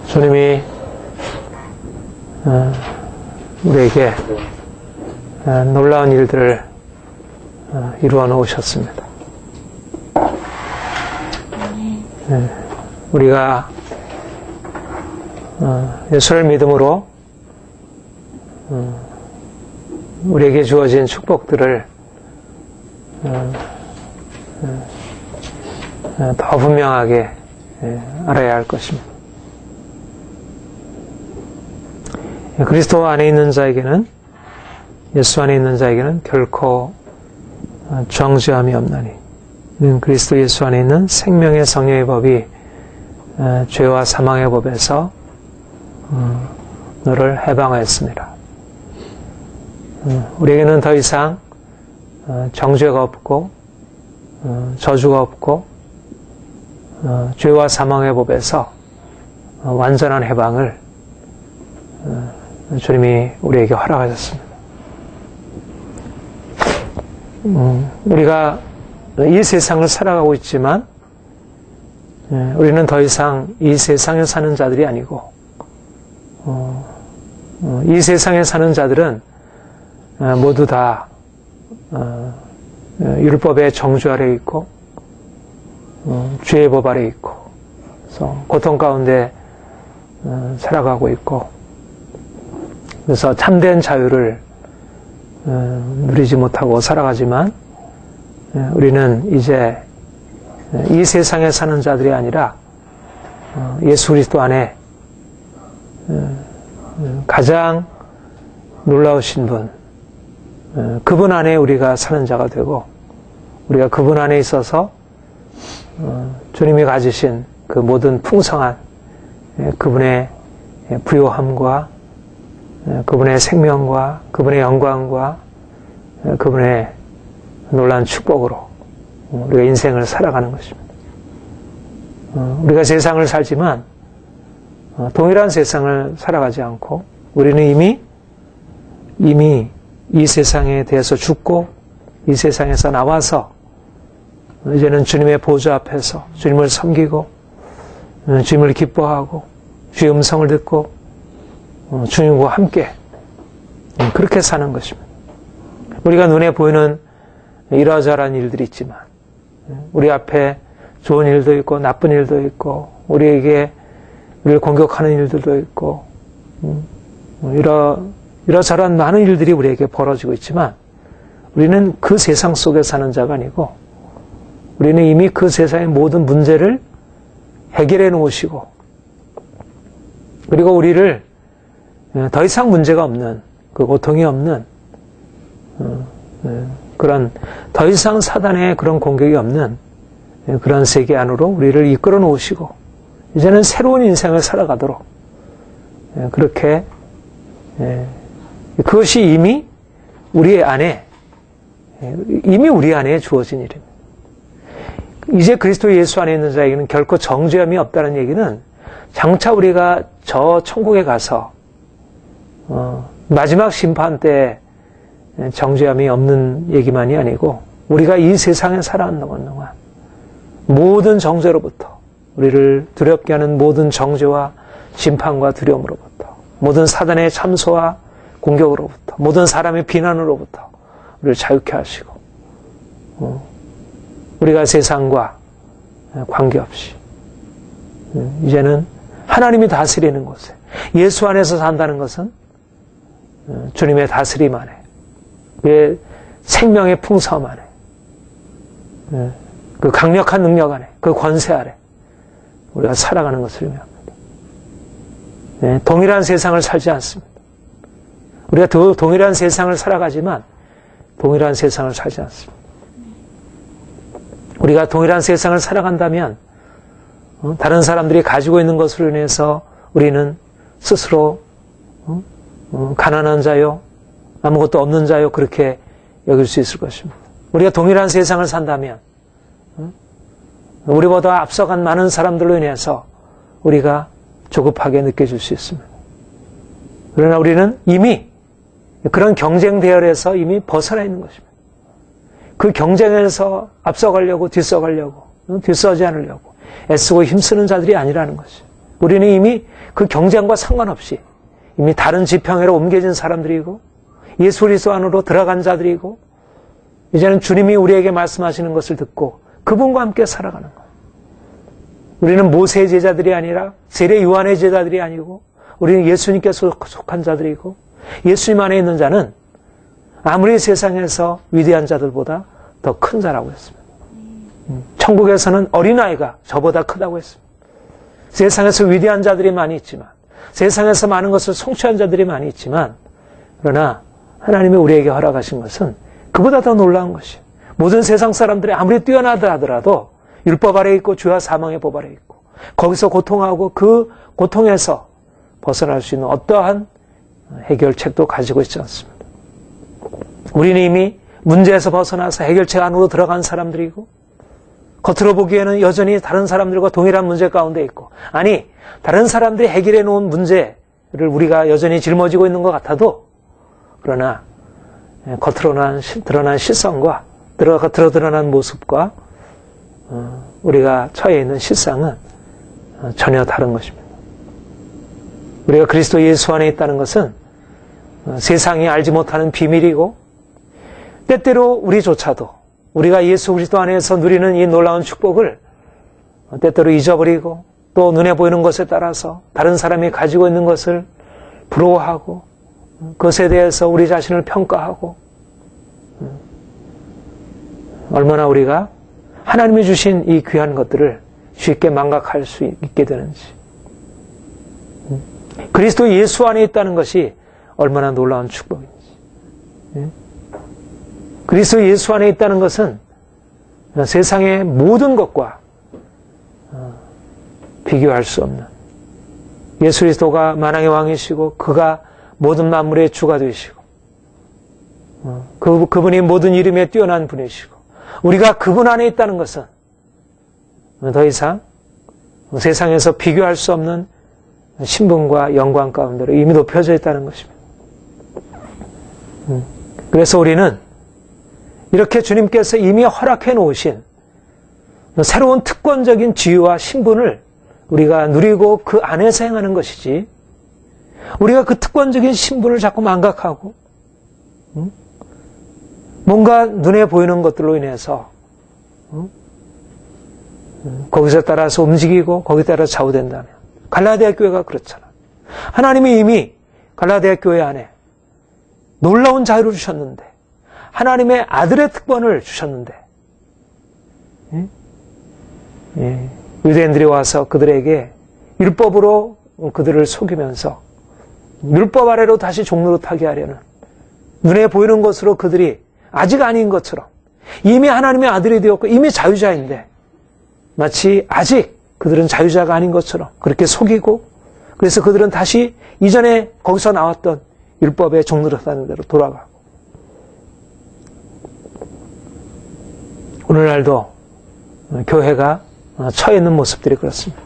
주님이 우리에게 놀라운 일들을 이루어 놓으셨습니다. 우리가 예수를 믿음으로 우리에게 주어진 축복들을 더 분명하게 알아야 할 것입니다. 그리스도 안에 있는 자에게는, 예수 안에 있는 자에게는 결코 정죄함이 없나니, 그리스도 예수 안에 있는 생명의 성령의 법이 죄와 사망의 법에서 너를 해방하였습니다. 우리에게는 더 이상 정죄가 없고 저주가 없고 죄와 사망의 법에서 완전한 해방을 주님이 우리에게 허락하셨습니다. 우리가 이 세상을 살아가고 있지만 우리는 더 이상 이 세상에 사는 자들이 아니고 이 세상에 사는 자들은 모두 다 율법의 정죄 아래 있고 죄의 법 아래 있고, 그래서 고통 가운데 살아가고 있고, 그래서 참된 자유를 누리지 못하고 살아가지만 우리는 이제 이 세상에 사는 자들이 아니라 예수 그리스도 안에 가장 놀라우신 분, 그분 안에 우리가 사는 자가 되고, 우리가 그분 안에 있어서 주님이 가지신 그 모든 풍성한 그분의 부요함과 그분의 생명과 그분의 영광과 그분의 놀라운 축복으로 우리가 인생을 살아가는 것입니다. 우리가 세상을 살지만 동일한 세상을 살아가지 않고 우리는 이미 이 세상에 대해서 죽고 이 세상에서 나와서 이제는 주님의 보좌 앞에서 주님을 섬기고 주님을 기뻐하고 주의 음성을 듣고 주님과 함께 그렇게 사는 것입니다. 우리가 눈에 보이는 이러저러한 일들이 있지만 우리 앞에 좋은 일도 있고 나쁜 일도 있고 우리를 공격하는 일들도 있고 이러저러한 많은 일들이 우리에게 벌어지고 있지만 우리는 그 세상 속에 사는 자가 아니고 우리는 이미 그 세상의 모든 문제를 해결해 놓으시고 그리고 우리를 더 이상 문제가 없는, 그 고통이 없는 그런 더 이상 사단의 그런 공격이 없는 그런 세계 안으로 우리를 이끌어 놓으시고 이제는 새로운 인생을 살아가도록 그렇게 그것이 이미 우리 안에 주어진 일입니다. 이제 그리스도 예수 안에 있는 자에게는 결코 정죄함이 없다는 얘기는 장차 우리가 저 천국에 가서 마지막 심판 때 정죄함이 없는 얘기만이 아니고 우리가 이 세상에 살아가는 동안 모든 정죄로부터 우리를 두렵게 하는 모든 정죄와 심판과 두려움으로부터 모든 사단의 참소와 공격으로부터 모든 사람의 비난으로부터 우리를 자유케 하시고 우리가 세상과 관계없이 이제는 하나님이 다스리는 곳에 예수 안에서 산다는 것은 주님의 다스림 안에 그의 생명의 풍성 안에 그 강력한 능력 안에 그 권세 아래 우리가 살아가는 것을 의미합니다. 동일한 세상을 살지 않습니다. 우리가 동일한 세상을 살아가지만 동일한 세상을 살지 않습니다. 우리가 동일한 세상을 살아간다면 다른 사람들이 가지고 있는 것으로 인해서 우리는 스스로 가난한 자요, 아무것도 없는 자요 그렇게 여길 수 있을 것입니다. 우리가 동일한 세상을 산다면 우리보다 앞서간 많은 사람들로 인해서 우리가 조급하게 느껴질 수 있습니다. 그러나 우리는 이미 그런 경쟁 대열에서 이미 벗어나 있는 것입니다. 그 경쟁에서 앞서가려고 뒤서지 않으려고 애쓰고 힘쓰는 자들이 아니라는 것이. 우리는 이미 그 경쟁과 상관없이 이미 다른 지평으로 옮겨진 사람들이고 예수 그리스도 안으로 들어간 자들이고 이제는 주님이 우리에게 말씀하시는 것을 듣고 그분과 함께 살아가는 거예요. 우리는 모세의 제자들이 아니라 세례 요한의 제자들이 아니고 우리는 예수님께 속한 자들이고 예수님 안에 있는 자는 아무리 세상에서 위대한 자들보다 더 큰 자라고 했습니다. 천국에서는 어린아이가 저보다 크다고 했습니다. 세상에서 위대한 자들이 많이 있지만 세상에서 많은 것을 성취한 자들이 많이 있지만 그러나 하나님이 우리에게 허락하신 것은 그보다 더 놀라운 것이에요. 모든 세상 사람들이 아무리 뛰어나다 하더라도 율법 아래 있고 죄와 사망의 법 아래 있고 거기서 고통하고 그 고통에서 벗어날 수 있는 어떠한 해결책도 가지고 있지 않습니다. 우리는 이미 문제에서 벗어나서 해결책 안으로 들어간 사람들이고 겉으로 보기에는 여전히 다른 사람들과 동일한 문제 가운데 있고 아니 다른 사람들이 해결해 놓은 문제를 우리가 여전히 짊어지고 있는 것 같아도 그러나 겉으로 드러난 실상과 드러난 모습과 우리가 처해 있는 실상은 전혀 다른 것입니다. 우리가 그리스도 예수 안에 있다는 것은 세상이 알지 못하는 비밀이고 때때로 우리조차도 우리가 예수 그리스도 안에서 누리는 이 놀라운 축복을 때때로 잊어버리고 또 눈에 보이는 것에 따라서 다른 사람이 가지고 있는 것을 부러워하고 그것에 대해서 우리 자신을 평가하고 얼마나 우리가 하나님이 주신 이 귀한 것들을 쉽게 망각할 수 있게 되는지 그리스도 예수 안에 있다는 것이 얼마나 놀라운 축복인지 그리스도 예수 안에 있다는 것은 세상의 모든 것과 비교할 수 없는 예수 그리스도가 만왕의 왕이시고 그가 모든 만물의 주가 되시고 그분이 모든 이름에 뛰어난 분이시고 우리가 그분 안에 있다는 것은 더 이상 세상에서 비교할 수 없는 신분과 영광 가운데로 이미 높여져 있다는 것입니다. 그래서 우리는 이렇게 주님께서 이미 허락해 놓으신 새로운 특권적인 지위와 신분을 우리가 누리고 그 안에서 행하는 것이지 우리가 그 특권적인 신분을 자꾸 망각하고 뭔가 눈에 보이는 것들로 인해서 거기서 따라서 움직이고 거기에 따라 좌우된다면 갈라디아 교회가 그렇잖아. 하나님이 이미 갈라디아 교회 안에 놀라운 자유를 주셨는데 하나님의 아들의 특권을 주셨는데 유대인들이 와서 그들에게 율법으로 그들을 속이면서 율법 아래로 다시 종로로 타게 하려는 눈에 보이는 것으로 그들이 아직 아닌 것처럼 이미 하나님의 아들이 되었고 이미 자유자인데 마치 아직 그들은 자유자가 아닌 것처럼 그렇게 속이고 그래서 그들은 다시 이전에 거기서 나왔던 율법의 종노릇하는 대로 돌아가고 오늘날도 교회가 처해 있는 모습들이 그렇습니다.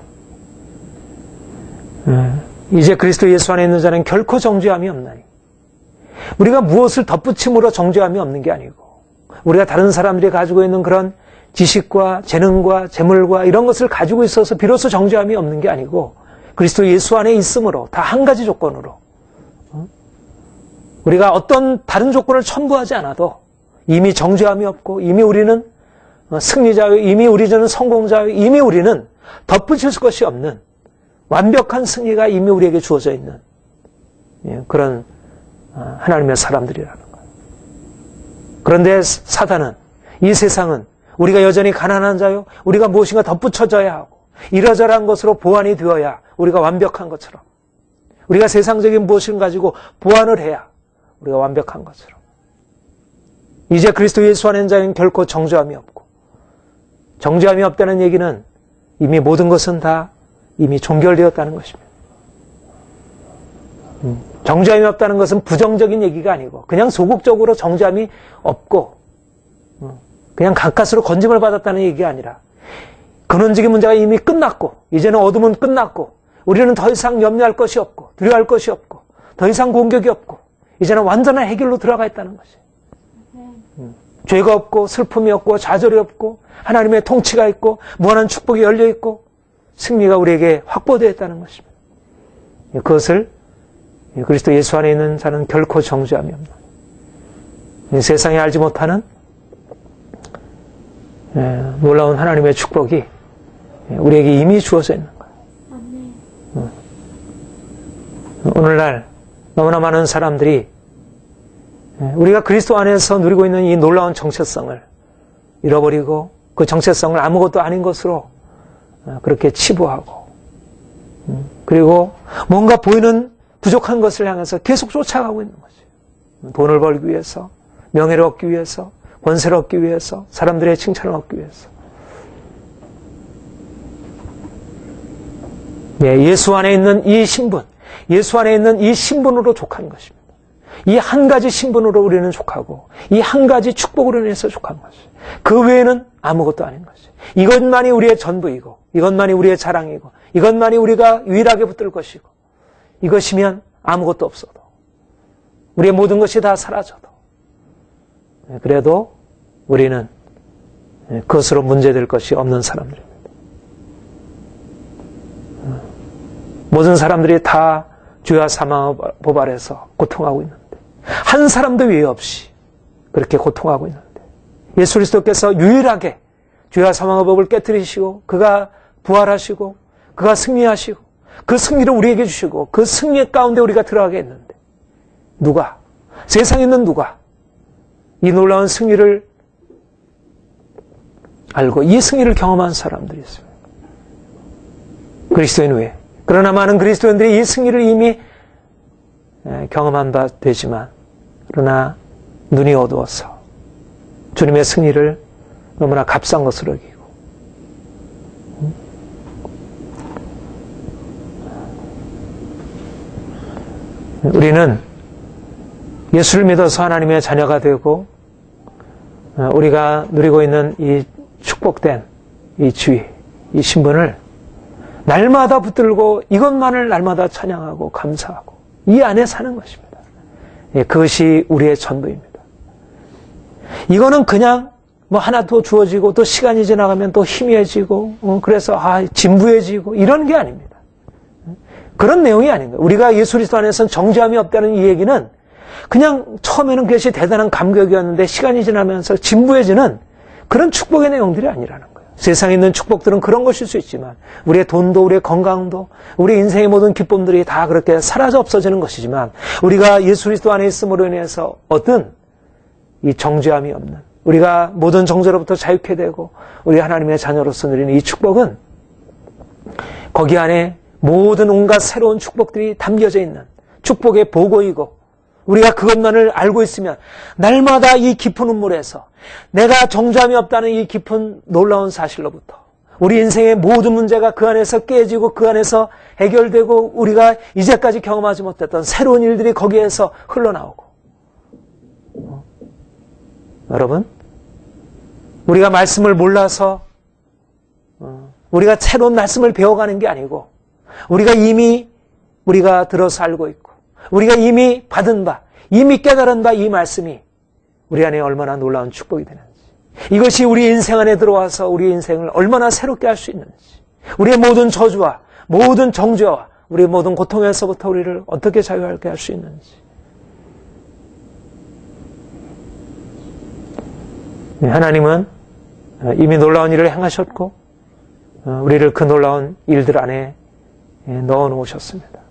이제 그리스도 예수 안에 있는 자는 결코 정죄함이 없나니 우리가 무엇을 덧붙임으로 정죄함이 없는 게 아니고 우리가 다른 사람들이 가지고 있는 그런 지식과 재능과 재물과 이런 것을 가지고 있어서 비로소 정죄함이 없는 게 아니고 그리스도 예수 안에 있음으로 다 한 가지 조건으로 우리가 어떤 다른 조건을 첨부하지 않아도 이미 정죄함이 없고 이미 우리는 승리자요 이미 우리는 성공자요 이미 우리는 덧붙일 것이 없는 완벽한 승리가 이미 우리에게 주어져 있는 그런 하나님의 사람들이라는 거예요. 그런데 사단은 이 세상은 우리가 여전히 가난한 자요 우리가 무엇인가 덧붙여져야 하고 이러저러한 것으로 보완이 되어야 우리가 완벽한 것처럼 우리가 세상적인 무엇인가 가지고 보완을 해야 우리가 완벽한 것처럼 이제 그리스도 예수 안에 있는 자는 결코 정죄함이 없고 정죄함이 없다는 얘기는 이미 모든 것은 다 이미 종결되었다는 것입니다. 정죄함이 없다는 것은 부정적인 얘기가 아니고 그냥 소극적으로 정죄함이 없고 그냥 가까스로 건짐을 받았다는 얘기가 아니라 근원적인 문제가 이미 끝났고 이제는 어둠은 끝났고 우리는 더 이상 염려할 것이 없고 두려워할 것이 없고 더 이상 공격이 없고 이제는 완전한 해결로 들어가 있다는 것이 죄가 없고 슬픔이 없고 좌절이 없고 하나님의 통치가 있고 무한한 축복이 열려 있고 승리가 우리에게 확보되어 있다는 것입니다. 그것을 그리스도 예수 안에 있는 자는 결코 정죄함이 없다. 세상에 알지 못하는 놀라운 하나님의 축복이 우리에게 이미 주어져 있는 거예요. 오늘날 너무나 많은 사람들이 우리가 그리스도 안에서 누리고 있는 이 놀라운 정체성을 잃어버리고 그 정체성을 아무것도 아닌 것으로 그렇게 치부하고 그리고 뭔가 보이는 부족한 것을 향해서 계속 쫓아가고 있는 거지. 돈을 벌기 위해서, 명예를 얻기 위해서, 권세를 얻기 위해서, 사람들의 칭찬을 얻기 위해서. 예수 안에 있는 이 신분, 예수 안에 있는 이 신분으로 족한 것입니다. 이 한 가지 신분으로 우리는 족하고 이 한 가지 축복으로 인해서 족한 것이. 그 외에는 아무것도 아닌 것이. 이것만이 우리의 전부이고 이것만이 우리의 자랑이고 이것만이 우리가 유일하게 붙들 것이고 이것이면 아무것도 없어도 우리의 모든 것이 다 사라져도 그래도 우리는 그것으로 문제될 것이 없는 사람들입니다. 모든 사람들이 다 죄와 사망의 법 아래서 고통하고 있는데 한 사람도 예외 없이 그렇게 고통하고 있는데 예수 그리스도께서 유일하게 죄와 사망의 법을 깨뜨리시고 그가 부활하시고 그가 승리하시고 그 승리를 우리에게 주시고 그 승리 가운데 우리가 들어가게 했는데 누가? 세상에 있는 누가? 이 놀라운 승리를 알고 이 승리를 경험한 사람들이 있습니다. 그리스도인 외에. 그러나 많은 그리스도인들이 이 승리를 이미 경험한 바 되지만 그러나 눈이 어두워서 주님의 승리를 너무나 값싼 것으로 여기고 우리는 예수를 믿어서 하나님의 자녀가 되고 우리가 누리고 있는 이 축복된 이 지위, 이 신분을 날마다 붙들고 이것만을 날마다 찬양하고 감사하고 이 안에 사는 것입니다. 그것이 우리의 전부입니다. 이거는 그냥 뭐 하나 더 주어지고 또 시간이 지나가면 또 희미해지고 그래서 진부해지고 이런 게 아닙니다. 그런 내용이 아닌 거예요. 우리가 예수 그리스도 안에서는 정죄함이 없다는 이 얘기는 그냥 처음에는 그것이 대단한 감격이었는데 시간이 지나면서 진부해지는 그런 축복의 내용들이 아니라는 거예요. 세상에 있는 축복들은 그런 것일 수 있지만 우리의 돈도 우리의 건강도 우리 인생의 모든 기쁨들이 다 그렇게 사라져 없어지는 것이지만 우리가 예수 그리스도 안에 있음으로 인해서 얻은 이 정죄함이 없는 우리가 모든 정죄로부터 자유케 되고 우리 하나님의 자녀로서 누리는 이 축복은 거기 안에 모든 온갖 새로운 축복들이 담겨져 있는 축복의 보고이고 우리가 그것만을 알고 있으면 날마다 이 깊은 눈물에서 내가 정죄함이 없다는 이 깊은 놀라운 사실로부터 우리 인생의 모든 문제가 그 안에서 깨지고 그 안에서 해결되고 우리가 이제까지 경험하지 못했던 새로운 일들이 거기에서 흘러나오고 여러분 우리가 말씀을 몰라서 우리가 새로운 말씀을 배워가는 게 아니고 우리가 이미 우리가 들어서 알고 있고 우리가 이미 받은 바 이미 깨달은 바 이 말씀이 우리 안에 얼마나 놀라운 축복이 되는지 이것이 우리 인생 안에 들어와서 우리 인생을 얼마나 새롭게 할 수 있는지 우리의 모든 저주와 모든 정죄와 우리의 모든 고통에서부터 우리를 어떻게 자유하게 할 수 있는지 하나님은 이미 놀라운 일을 행하셨고 우리를 그 놀라운 일들 안에 넣어 놓으셨습니다.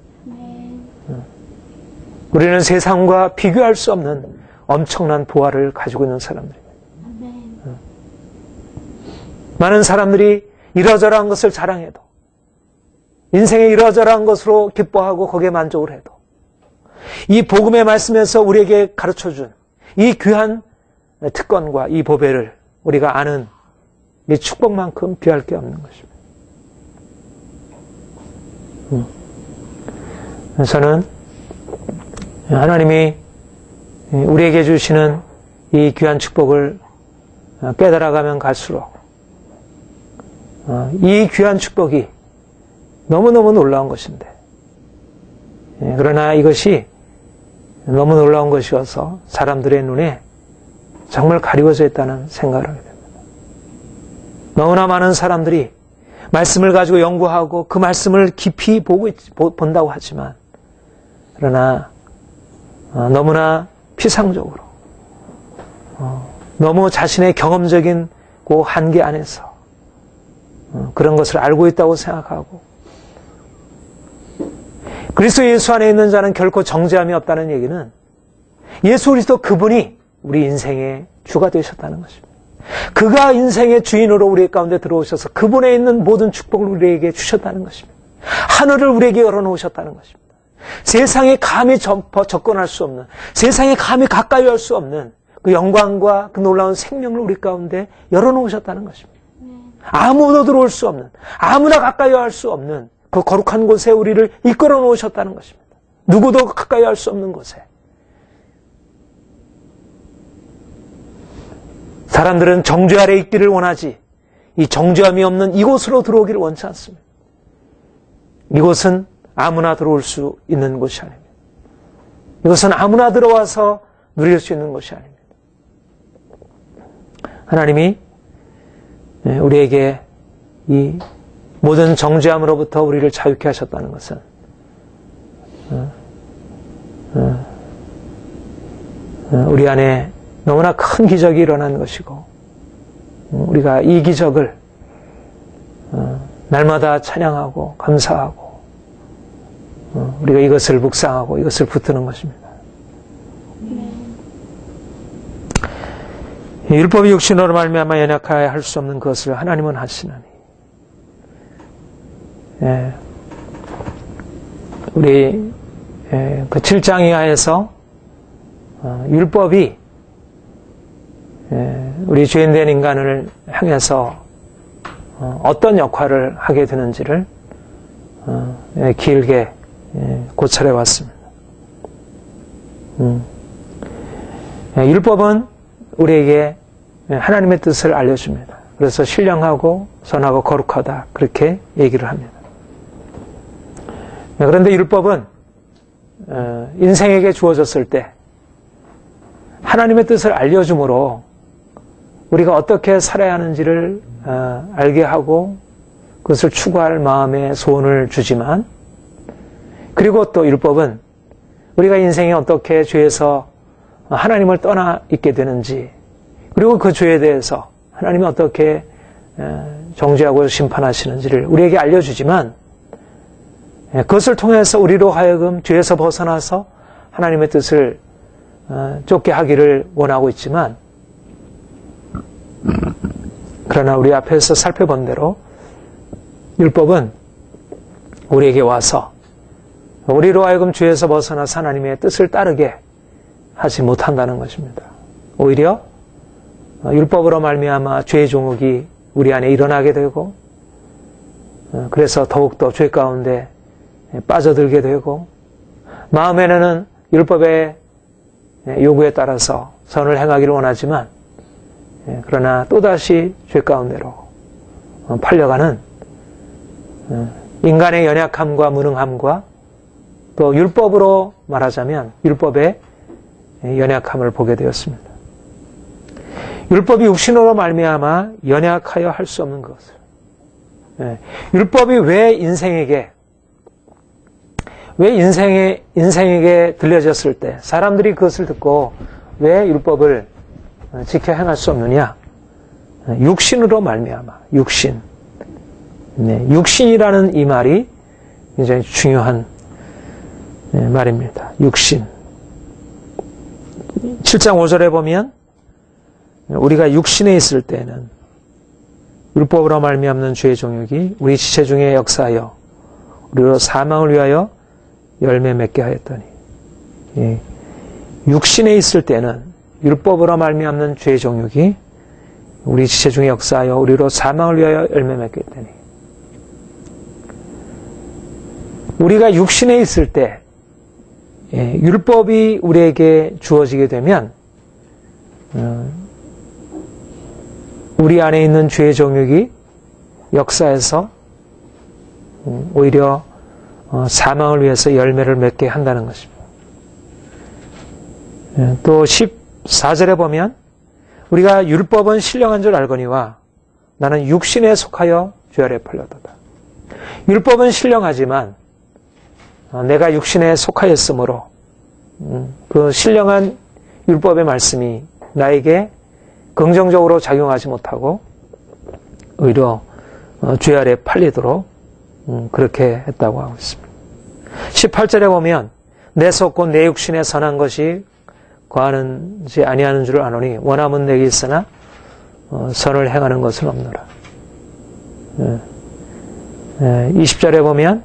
우리는 세상과 비교할 수 없는 엄청난 보화를 가지고 있는 사람들입니다. 많은 사람들이 이러저러한 것을 자랑해도 인생의 이러저러한 것으로 기뻐하고 거기에 만족을 해도 이 복음의 말씀에서 우리에게 가르쳐준 이 귀한 특권과 이 보배를 우리가 아는 이 축복만큼 귀할 게 없는 것입니다. 저는 하나님이 우리에게 주시는 이 귀한 축복을 깨달아가면 갈수록 이 귀한 축복이 너무너무 놀라운 것인데 그러나 이것이 너무 놀라운 것이어서 사람들의 눈에 정말 가리워져 있다는 생각을 하게 됩니다. 너무나 많은 사람들이 말씀을 가지고 연구하고 그 말씀을 깊이 본다고 하지만 그러나 너무나 피상적으로 너무 자신의 경험적인 그 한계 안에서 그런 것을 알고 있다고 생각하고 그리스도 예수 안에 있는 자는 결코 정죄함이 없다는 얘기는 예수 그리스도 그분이 우리 인생의 주가 되셨다는 것입니다. 그가 인생의 주인으로 우리 가운데 들어오셔서 그분에 있는 모든 축복을 우리에게 주셨다는 것입니다. 하늘을 우리에게 열어놓으셨다는 것입니다. 세상에 감히 접근할 수 없는, 세상에 감히 가까이 할 수 없는 그 영광과 그 놀라운 생명을 우리 가운데 열어놓으셨다는 것입니다. 아무도 들어올 수 없는, 아무나 가까이 할 수 없는 그 거룩한 곳에 우리를 이끌어 놓으셨다는 것입니다. 누구도 가까이 할 수 없는 곳에. 사람들은 정죄 아래 있기를 원하지 이 정죄함이 없는 이곳으로 들어오기를 원치 않습니다. 이곳은 아무나 들어올 수 있는 곳이 아닙니다. 이것은 아무나 들어와서 누릴 수 있는 것이 아닙니다. 하나님이 우리에게 이 모든 정죄함으로부터 우리를 자유케 하셨다는 것은 우리 안에 너무나 큰 기적이 일어난 것이고 우리가 이 기적을 날마다 찬양하고 감사하고 우리가 이것을 묵상하고 이것을 붙드는 것입니다. 율법이 육신으로 말미암아 연약하여 할 수 없는 것을 하나님은 하시나니 우리 그 7장 이하에서 율법이 우리 죄인된 인간을 향해서 어떤 역할을 하게 되는지를 길게 고찰해 왔습니다. 율법은 우리에게 하나님의 뜻을 알려줍니다. 그래서 신령하고 선하고 거룩하다 그렇게 얘기를 합니다. 그런데 율법은 인생에게 주어졌을 때 하나님의 뜻을 알려주므로 우리가 어떻게 살아야 하는지를 알게 하고 그것을 추구할 마음의 소원을 주지만 그리고 또 율법은 우리가 인생에 어떻게 죄에서 하나님을 떠나 있게 되는지 그리고 그 죄에 대해서 하나님이 어떻게 정죄하고 심판하시는지를 우리에게 알려주지만 그것을 통해서 우리로 하여금 죄에서 벗어나서 하나님의 뜻을 쫓게 하기를 원하고 있지만 그러나 우리 앞에서 살펴본 대로 율법은 우리에게 와서 우리로 하여금 죄에서 벗어나서 하나님의 뜻을 따르게 하지 못한다는 것입니다. 오히려 율법으로 말미암아 죄의 종욕이 우리 안에 일어나게 되고 그래서 더욱더 죄 가운데 빠져들게 되고 마음에는 율법의 요구에 따라서 선을 행하기를 원하지만 그러나 또다시 죄 가운데로 팔려가는 인간의 연약함과 무능함과 또 율법으로 말하자면 율법의 연약함을 보게 되었습니다. 율법이 육신으로 말미암아 연약하여 할 수 없는 것을 율법이 왜 인생에게 들려졌을 때 사람들이 그것을 듣고 왜 율법을 지켜 행할 수 없느냐? 육신으로 말미암아 육신. 육신이라는 이 말이 굉장히 중요한 말입니다. 육신. 7장 5절에 보면 우리가 육신에 있을 때는 율법으로 말미암는 죄의 종욕이 우리 지체 중에 역사하여 우리로 사망을 위하여 열매 맺게 하였더니 육신에 있을 때는 율법으로 말미암는 죄의 종욕이 우리 지체 중에 역사하여 우리로 사망을 위하여 열매 맺게 했더니 우리가 육신에 있을 때 율법이 우리에게 주어지게 되면 우리 안에 있는 죄의 종욕이 역사해서 오히려 사망을 위해서 열매를 맺게 한다는 것입니다. 또 14절에 보면 우리가 율법은 신령한 줄 알거니와 나는 육신에 속하여 죄 아래 팔렸도다. 율법은 신령하지만 내가 육신에 속하였으므로 그 신령한 율법의 말씀이 나에게 긍정적으로 작용하지 못하고 오히려 죄 아래 팔리도록 그렇게 했다고 하고 있습니다. 18절에 보면 내 속 곧 내 육신에 선한 것이 거하는지 아니하는 줄을 아노니 원함은 내게 있으나 선을 행하는 것은 없노라. 20절에 보면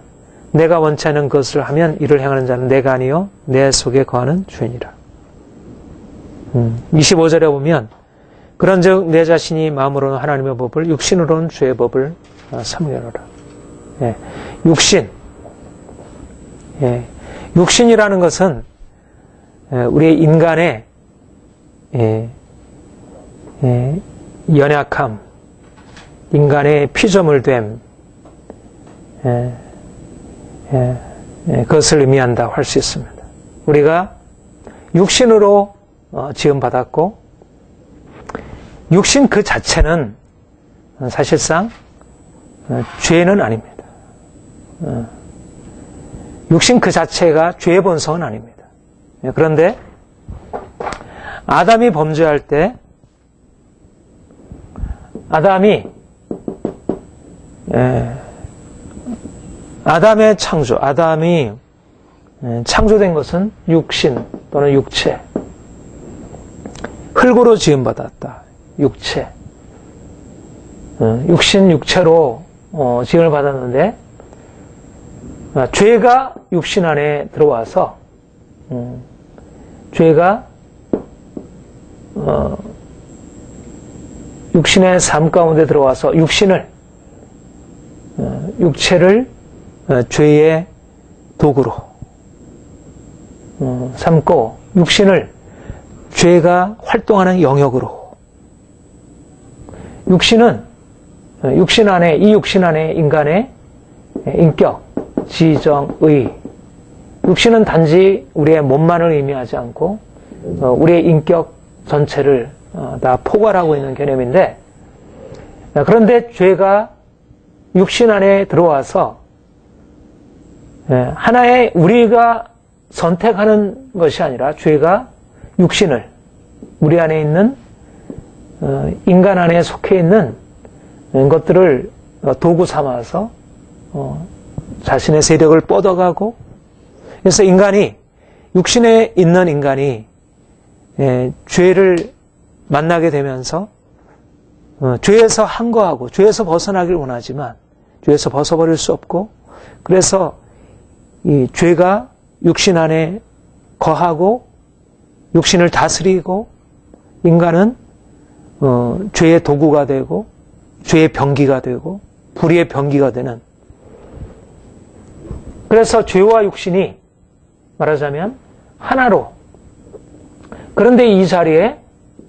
내가 원치 않은 것을 하면 이를 행하는 자는 내가 아니요 내 속에 거하는 죄니라. 25절에 보면 그런즉 내 자신이 마음으로는 하나님의 법을 육신으로는 죄의 법을 삼으려노라. 육신. 육신이라는 것은 우리 인간의 연약함, 인간의 피조물됨, 그것을 의미한다고 할 수 있습니다. 우리가 육신으로 지음받았고 육신 그 자체는 사실상 죄는 아닙니다. 육신 그 자체가 죄의 본성은 아닙니다. 그런데 아담이 범죄할 때 아담의 창조, 아담이 창조된 것은 육신 또는 육체, 흙으로 지음받았다. 육체, 육신, 육체로 지음을 받았는데 죄가 육신 안에 들어와서 죄가 육신의 삶 가운데 들어와서 육체를 죄의 도구로 삼고 육신을 죄가 활동하는 영역으로 육신 안에 인간의 인격, 지정, 의 육신은 단지 우리의 몸만을 의미하지 않고 우리의 인격 전체를 다 포괄하고 있는 개념인데 그런데 죄가 육신 안에 들어와서 하나의 우리가 선택하는 것이 아니라 죄가 육신을 우리 안에 있는 인간 안에 속해 있는 것들을 도구 삼아서 자신의 세력을 뻗어가고 그래서 육신에 있는 인간이 죄를 만나게 되면서 죄에서 항거하고 죄에서 벗어나길 원하지만 죄에서 벗어버릴 수 없고 그래서 이 죄가 육신 안에 거하고 육신을 다스리고 인간은 죄의 도구가 되고 죄의 병기가 되고 불의의 병기가 되는 그래서 죄와 육신이 말하자면 하나로 그런데 이 자리에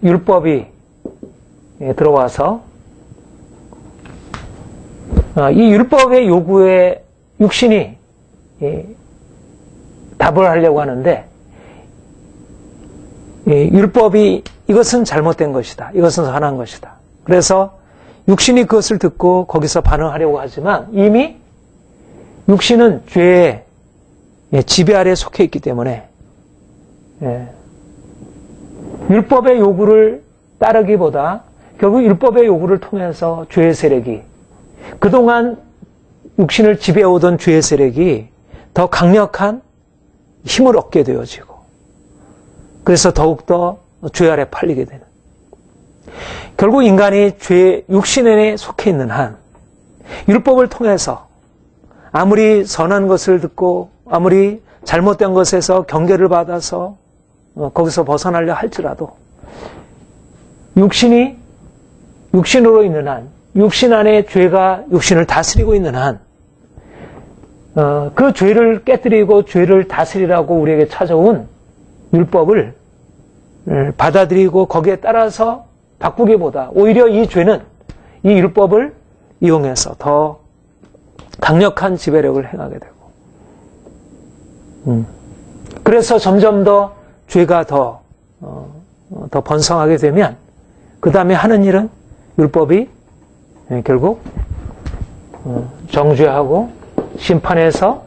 율법이 들어와서 이 율법의 요구에 육신이 답을 하려고 하는데 율법이 이것은 잘못된 것이다. 이것은 선한 것이다. 그래서 육신이 그것을 듣고 거기서 반응하려고 하지만 이미 육신은 죄의 지배 아래에 속해 있기 때문에 율법의 요구를 따르기보다 결국 율법의 요구를 통해서 죄의 세력이 그동안 육신을 지배해오던 죄의 세력이 더 강력한 힘을 얻게 되어지고 그래서 더욱더 죄 아래 팔리게 되는 결국 인간이 육신에 속해 있는 한 율법을 통해서 아무리 선한 것을 듣고 아무리 잘못된 것에서 경계를 받아서 거기서 벗어나려 할지라도 육신으로 있는 한 육신 안에 죄가 육신을 다스리고 있는 한 그 죄를 깨뜨리고 죄를 다스리라고 우리에게 찾아온 율법을 받아들이고 거기에 따라서 바꾸기보다 오히려 이 죄는 이 율법을 이용해서 더 강력한 지배력을 행하게 되고 그래서 점점 더 죄가 더 번성하게 되면 그 다음에 하는 일은 율법이 결국 정죄하고 심판해서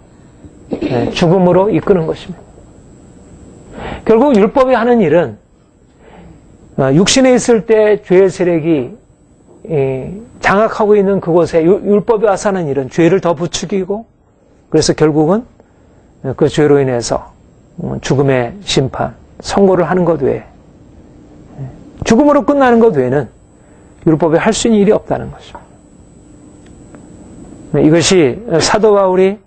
죽음으로 이끄는 것입니다. 결국 율법이 하는 일은 육신에 있을 때 죄의 세력이 장악하고 있는 그곳에 율법이 와서 하는 일은 죄를 더 부추기고, 그래서 결국은 그 죄로 인해서 죽음의 심판, 선고를 하는 것 외에, 죽음으로 끝나는 것 외에는 율법이 할 수 있는 일이 없다는 것입니다. 이것이 사도 바울이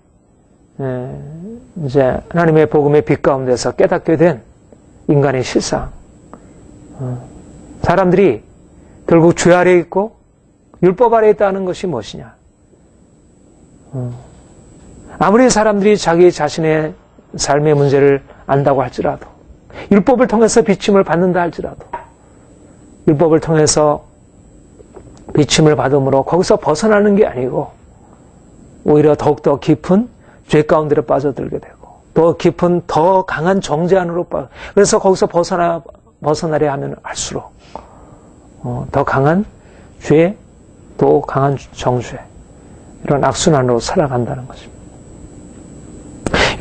이제 하나님의 복음의 빛 가운데서 깨닫게 된 인간의 실상. 사람들이 결국 죄 아래에 있고 율법 아래에 있다는 것이 무엇이냐? 아무리 사람들이 자기 자신의 삶의 문제를 안다고 할지라도, 율법을 통해서 비침을 받는다 할지라도, 율법을 통해서 비침을 받음으로 거기서 벗어나는 게 아니고 오히려 더욱더 깊은 죄 가운데로 빠져들게 되고 더 깊은 더 강한 정죄 안으로 그래서 거기서 벗어나려 하면 할수록 더 강한 죄, 또 강한 정죄, 이런 악순환으로 살아간다는 것입니다.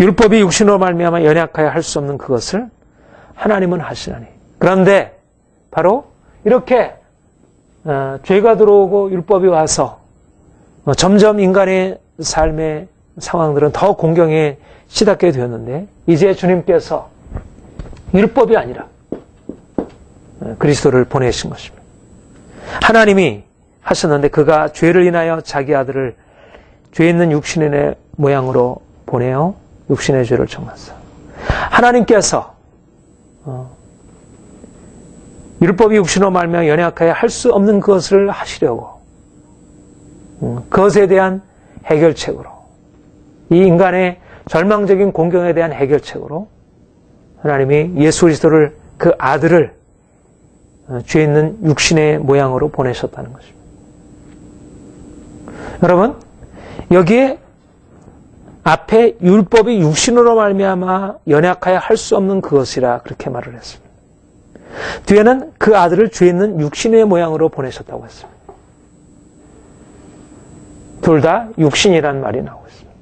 율법이 육신으로 말미암아 연약하여 할 수 없는 그것을 하나님은 하시나니. 그런데 바로 이렇게 죄가 들어오고 율법이 와서 점점 인간의 삶의 상황들은 더 공경에 시닫게 되었는데, 이제 주님께서 율법이 아니라 그리스도를 보내신 것입니다. 하나님이 하셨는데 그가 죄를 인하여 자기 아들을 죄 있는 육신의 모양으로 보내어 육신의 죄를 정하사. 하나님께서 율법이 육신으로 말미암아 연약하여 할 수 없는 것을 하시려고 그것에 대한 해결책으로, 이 인간의 절망적인 공경에 대한 해결책으로 하나님이 예수 그리스도를, 그 아들을 죄 있는 육신의 모양으로 보내셨다는 것입니다. 여러분, 여기에 앞에 율법이 육신으로 말미암아 연약하여 할 수 없는 그것이라 그렇게 말을 했습니다. 뒤에는 그 아들을 죄 있는 육신의 모양으로 보내셨다고 했습니다. 둘 다 육신이란 말이 나오고 있습니다.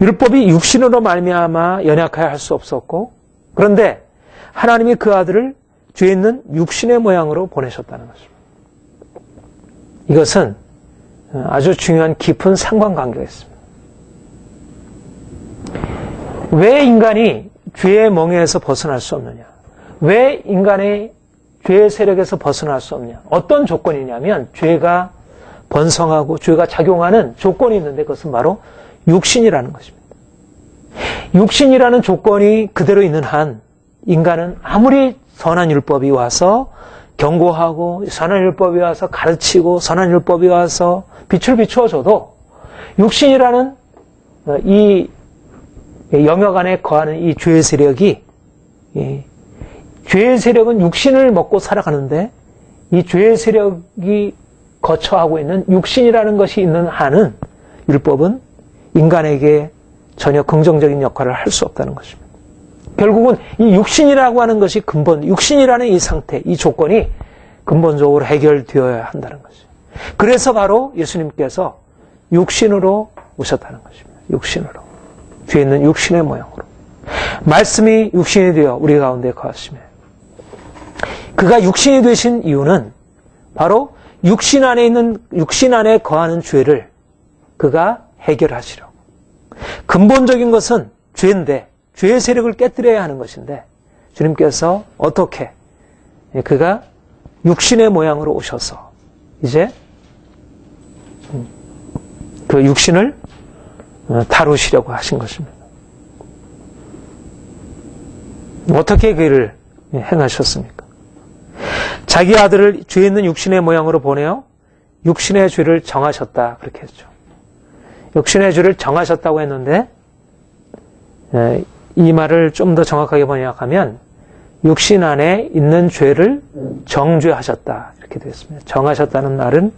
율법이 육신으로 말미암아 연약하여 할 수 없었고, 그런데 하나님이 그 아들을 죄 있는 육신의 모양으로 보내셨다는 것입니다. 이것은 아주 중요한 깊은 상관관계가 있습니다. 왜 인간이 죄의 멍에에서 벗어날 수 없느냐? 왜 인간의 죄의 세력에서 벗어날 수 없냐? 어떤 조건이냐면, 죄가 번성하고 죄가 작용하는 조건이 있는데 그것은 바로 육신이라는 것입니다. 육신이라는 조건이 그대로 있는 한 인간은 아무리 선한 율법이 와서 경고하고, 선한 율법이 와서 가르치고, 선한 율법이 와서 빛을 비추어줘도 육신이라는 이 영역 안에 거하는 이 죄의 세력이, 죄의 세력은 육신을 먹고 살아가는데, 이 죄의 세력이 거처하고 있는 육신이라는 것이 있는 한은 율법은 인간에게 전혀 긍정적인 역할을 할 수 없다는 것입니다. 결국은 이 육신이라고 하는 것이 육신이라는 이 상태, 이 조건이 근본적으로 해결되어야 한다는 것이죠. 그래서 바로 예수님께서 육신으로 오셨다는 것입니다. 육신으로. 뒤에 있는 육신의 모양으로. 말씀이 육신이 되어 우리 가운데 거하시며, 그가 육신이 되신 이유는 바로 육신 안에 거하는 죄를 그가 해결하시려고. 근본적인 것은 죄인데, 죄의 세력을 깨뜨려야 하는 것인데, 주님께서 어떻게 그가 육신의 모양으로 오셔서 이제 그 육신을 다루시려고 하신 것입니다. 어떻게 그 일을 행하셨습니까? 자기 아들을 죄 있는 육신의 모양으로 보내어 육신의 죄를 정하셨다, 그렇게 했죠. 육신의 죄를 정하셨다고 했는데, 이 말을 좀 더 정확하게 번역하면 육신 안에 있는 죄를 정죄하셨다, 이렇게 되었습니다. 정하셨다는 말은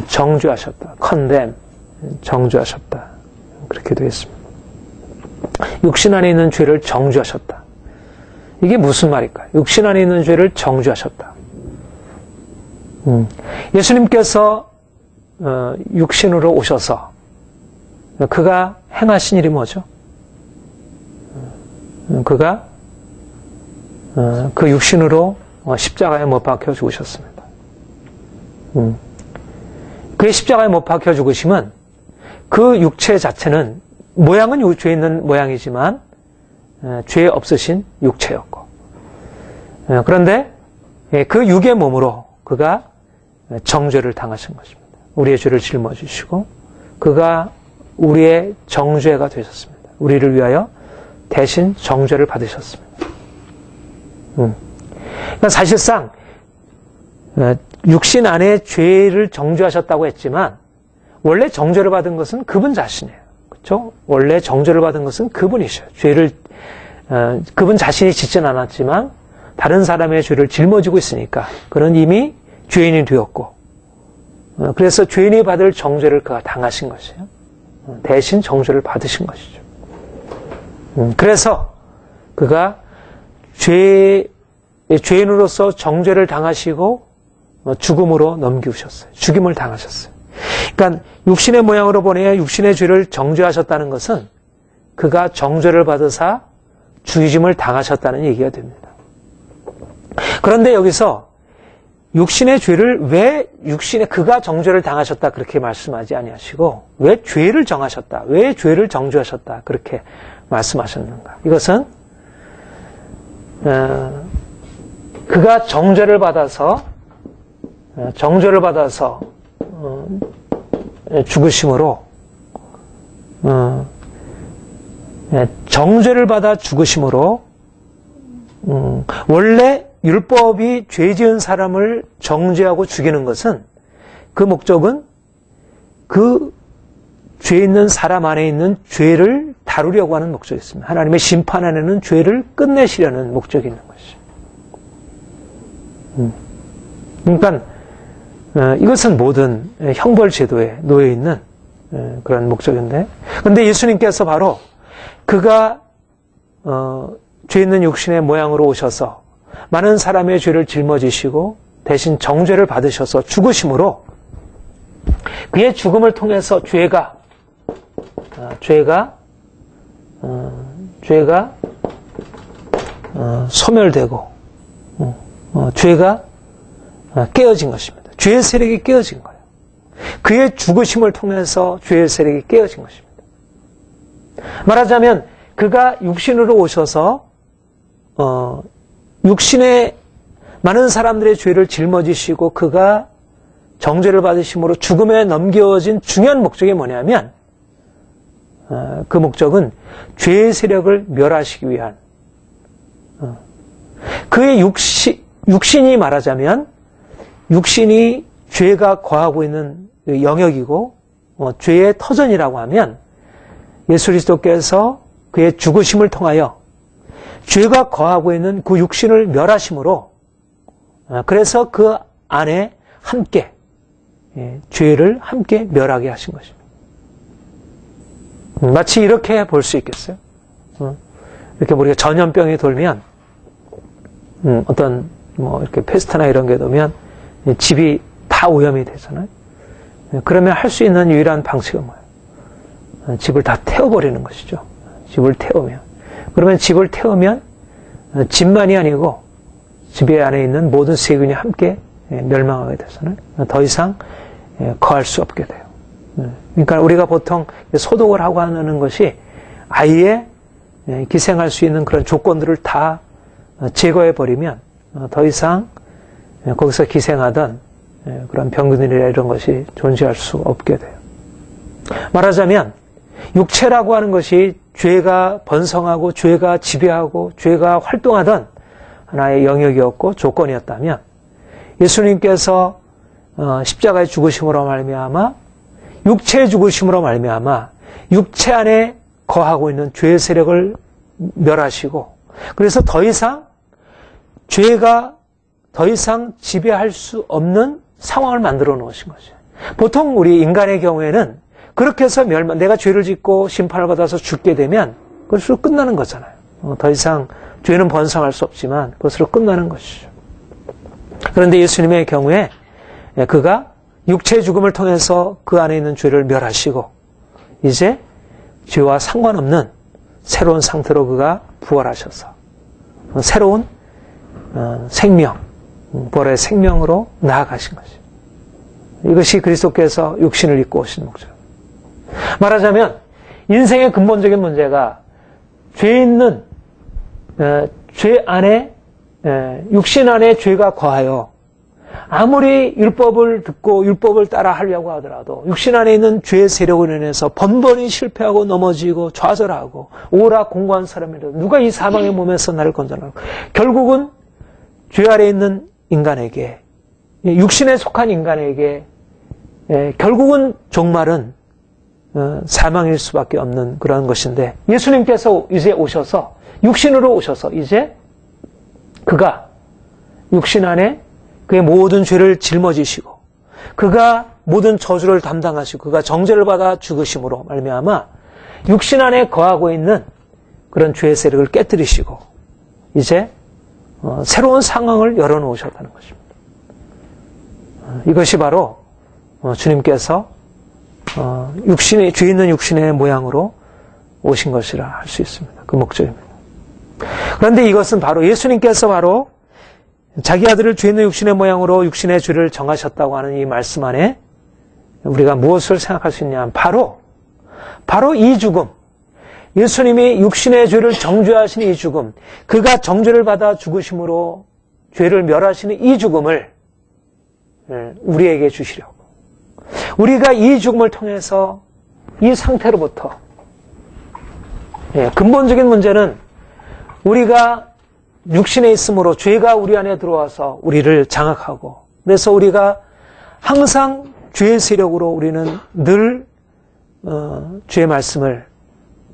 정죄하셨다, condemn, 정죄하셨다, 그렇게 되었습니다. 육신 안에 있는 죄를 정죄하셨다. 이게 무슨 말일까요? 육신 안에 있는 죄를 정죄하셨다. 예수님께서 육신으로 오셔서 그가 행하신 일이 뭐죠? 그가 그 육신으로 십자가에 못 박혀 죽으셨습니다. 그의 십자가에 못 박혀 죽으심은 그 육체 자체는 모양은 죄 있는 모양이지만 죄 없으신 육체였고, 그런데 그 육의 몸으로 그가 정죄를 당하신 것입니다. 우리의 죄를 짊어지시고 그가 우리의 정죄가 되셨습니다. 우리를 위하여 대신 정죄를 받으셨습니다. 그러니까 사실상 육신 안에 죄를 정죄하셨다고 했지만 원래 정죄를 받은 것은 그분 자신이에요. 그렇죠? 원래 정죄를 받은 것은 그분이셔요. 죄를 그분 자신이 짓진 않았지만 다른 사람의 죄를 짊어지고 있으니까 그는 이미 죄인이 되었고, 그래서 죄인이 받을 정죄를 그가 당하신 것이에요. 대신 정죄를 받으신 것이죠. 그래서 그가 죄인으로서 정죄를 당하시고 죽음으로 넘기우셨어요. 죽임을 당하셨어요. 그러니까 육신의 모양으로 보내야 육신의 죄를 정죄하셨다는 것은 그가 정죄를 받으사 죽임을 당하셨다는 얘기가 됩니다. 그런데 여기서 육신의 죄를 왜 그가 정죄를 당하셨다 그렇게 말씀하지 아니하시고 왜 죄를 정하셨다, 왜 죄를 정죄하셨다 그렇게 말씀하셨는가? 이것은 그가 정죄를 받아서 죽으심으로 정죄를 받아 죽으심으로 원래 율법이 죄 지은 사람을 정죄하고 죽이는 것은 그 목적은 그 죄 있는 사람 안에 있는 죄를 다루려고 하는 목적이 있습니다. 하나님의 심판 안에는 죄를 끝내시려는 목적이 있는 것이죠. 그러니까 이것은 모든 형벌 제도에 놓여 있는 그런 목적인데, 그런데 예수님께서 바로 그가 죄 있는 육신의 모양으로 오셔서 많은 사람의 죄를 짊어지시고 대신 정죄를 받으셔서 죽으심으로 그의 죽음을 통해서 죄가 소멸되고 죄가 깨어진 것입니다. 죄의 세력이 깨어진 거예요. 그의 죽으심을 통해서 죄의 세력이 깨어진 것입니다. 말하자면 그가 육신으로 오셔서 육신의 많은 사람들의 죄를 짊어지시고 그가 정죄를 받으심으로 죽음에 넘겨진 중요한 목적이 뭐냐면 그 목적은 죄의 세력을 멸하시기 위한 그의 육신이 말하자면 육신이 죄가 거하고 있는 영역이고 죄의 터전이라고 하면 예수 그리스도께서 그의 죽으심을 통하여 죄가 거하고 있는 그 육신을 멸하심으로 그래서 그 안에 함께 죄를 함께 멸하게 하신 것입니다. 마치 이렇게 볼 수 있겠어요? 이렇게 우리가 전염병이 돌면 어떤 이렇게 페스트나 이런 게 돌면 집이 다 오염이 되잖아요. 그러면 할 수 있는 유일한 방식은 뭐예요? 집을 다 태워버리는 것이죠. 집을 태우면. 그러면 집을 태우면 집만이 아니고 집 안에 있는 모든 세균이 함께 멸망하게 되잖아요. 더 이상 거할 수 없게 돼요. 그러니까 우리가 보통 소독을 하고 하는 것이 아예 기생할 수 있는 그런 조건들을 다 제거해버리면 더 이상 거기서 기생하던 그런 병균이나 이런 것이 존재할 수 없게 돼요. 말하자면 육체라고 하는 것이 죄가 번성하고 죄가 지배하고 죄가 활동하던 하나의 영역이었고 조건이었다면 예수님께서 십자가의 죽으심으로 말미암아 육체의 죽으심으로 말미암아 육체 안에 거하고 있는 죄의 세력을 멸하시고 그래서 더 이상 죄가 더 이상 지배할 수 없는 상황을 만들어 놓으신 거죠. 보통 우리 인간의 경우에는 그렇게 해서 내가 죄를 짓고 심판을 받아서 죽게 되면 그것으로 끝나는 거잖아요. 더 이상 죄는 번성할 수 없지만 그것으로 끝나는 것이죠. 그런데 예수님의 경우에 그가 육체의 죽음을 통해서 그 안에 있는 죄를 멸하시고 이제 죄와 상관없는 새로운 상태로 그가 부활하셔서 새로운 생명, 부활의 생명으로 나아가신 것이죠. 이것이 그리스도께서 육신을 입고 오신 목적. 말하자면 인생의 근본적인 문제가 죄 있는 죄 안에 육신 안에 죄가 거하여 아무리 율법을 듣고 율법을 따라 하려고 하더라도 육신 안에 있는 죄의 세력으로 인해서 번번이 실패하고 넘어지고 좌절하고 오락공고한 사람이라도 누가 이 사망의 몸에서 나를 건져나고 결국은 죄 아래에 있는 인간에게 육신에 속한 인간에게 결국은 종말은 사망일 수밖에 없는 그런 것인데 예수님께서 이제 오셔서 육신으로 오셔서 이제 그가 육신 안에 그의 모든 죄를 짊어지시고 그가 모든 저주를 담당하시고 그가 정죄를 받아 죽으심으로 말미암아 육신 안에 거하고 있는 그런 죄의 세력을 깨뜨리시고 이제 새로운 상황을 열어놓으셨다는 것입니다. 이것이 바로 주님께서 죄 있는 육신의 모양으로 오신 것이라 할 수 있습니다. 그 목적입니다. 그런데 이것은 바로 예수님께서 바로 자기 아들을 죄 있는 육신의 모양으로 육신의 죄를 정하셨다고 하는 이 말씀 안에 우리가 무엇을 생각할 수 있냐 하면 바로 이 죽음, 예수님이 육신의 죄를 정죄하신 이 죽음, 그가 정죄를 받아 죽으심으로 죄를 멸하시는 이 죽음을 우리에게 주시려고. 우리가 이 죽음을 통해서 이 상태로부터 근본적인 문제는 우리가 육신에 있으므로 죄가 우리 안에 들어와서 우리를 장악하고 그래서 우리가 항상 죄의 세력으로 우리는 늘 죄의 말씀을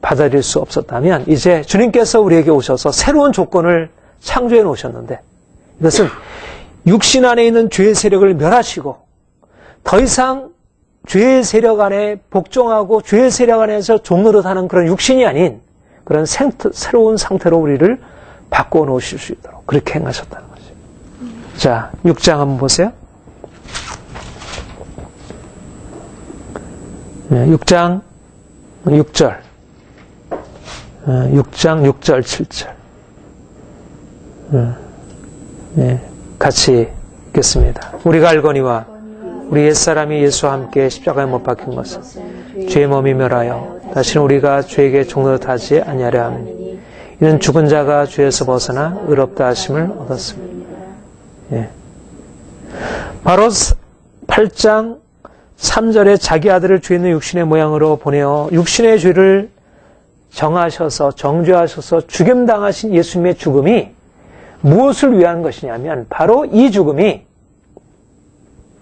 받아들일 수 없었다면 이제 주님께서 우리에게 오셔서 새로운 조건을 창조해 놓으셨는데 이것은 육신 안에 있는 죄의 세력을 멸하시고 더 이상 죄의 세력 안에 복종하고 죄의 세력 안에서 종노릇하는 그런 육신이 아닌 그런 새로운 상태로 우리를 바꿔 놓으실 수 있도록 그렇게 행하셨다는 거죠. 자, 6장 한번 보세요. 6장 6절 6장 6절 7절 같이 읽겠습니다. 우리가 알거니와 우리 옛사람이 예수와 함께 십자가에 못 박힌 것은 죄의 몸이 멸하여 다시는 우리가 죄에게 종노릇하지 아니하려 하느니 이는 죽은 자가 죄에서 벗어나 의롭다 하심을 얻었습니다. 바로 8장 3절에 자기 아들을 죄 있는 육신의 모양으로 보내어 육신의 죄를 정하셔서 정죄하셔서 죽임당하신 예수님의 죽음이 무엇을 위한 것이냐면 바로 이 죽음이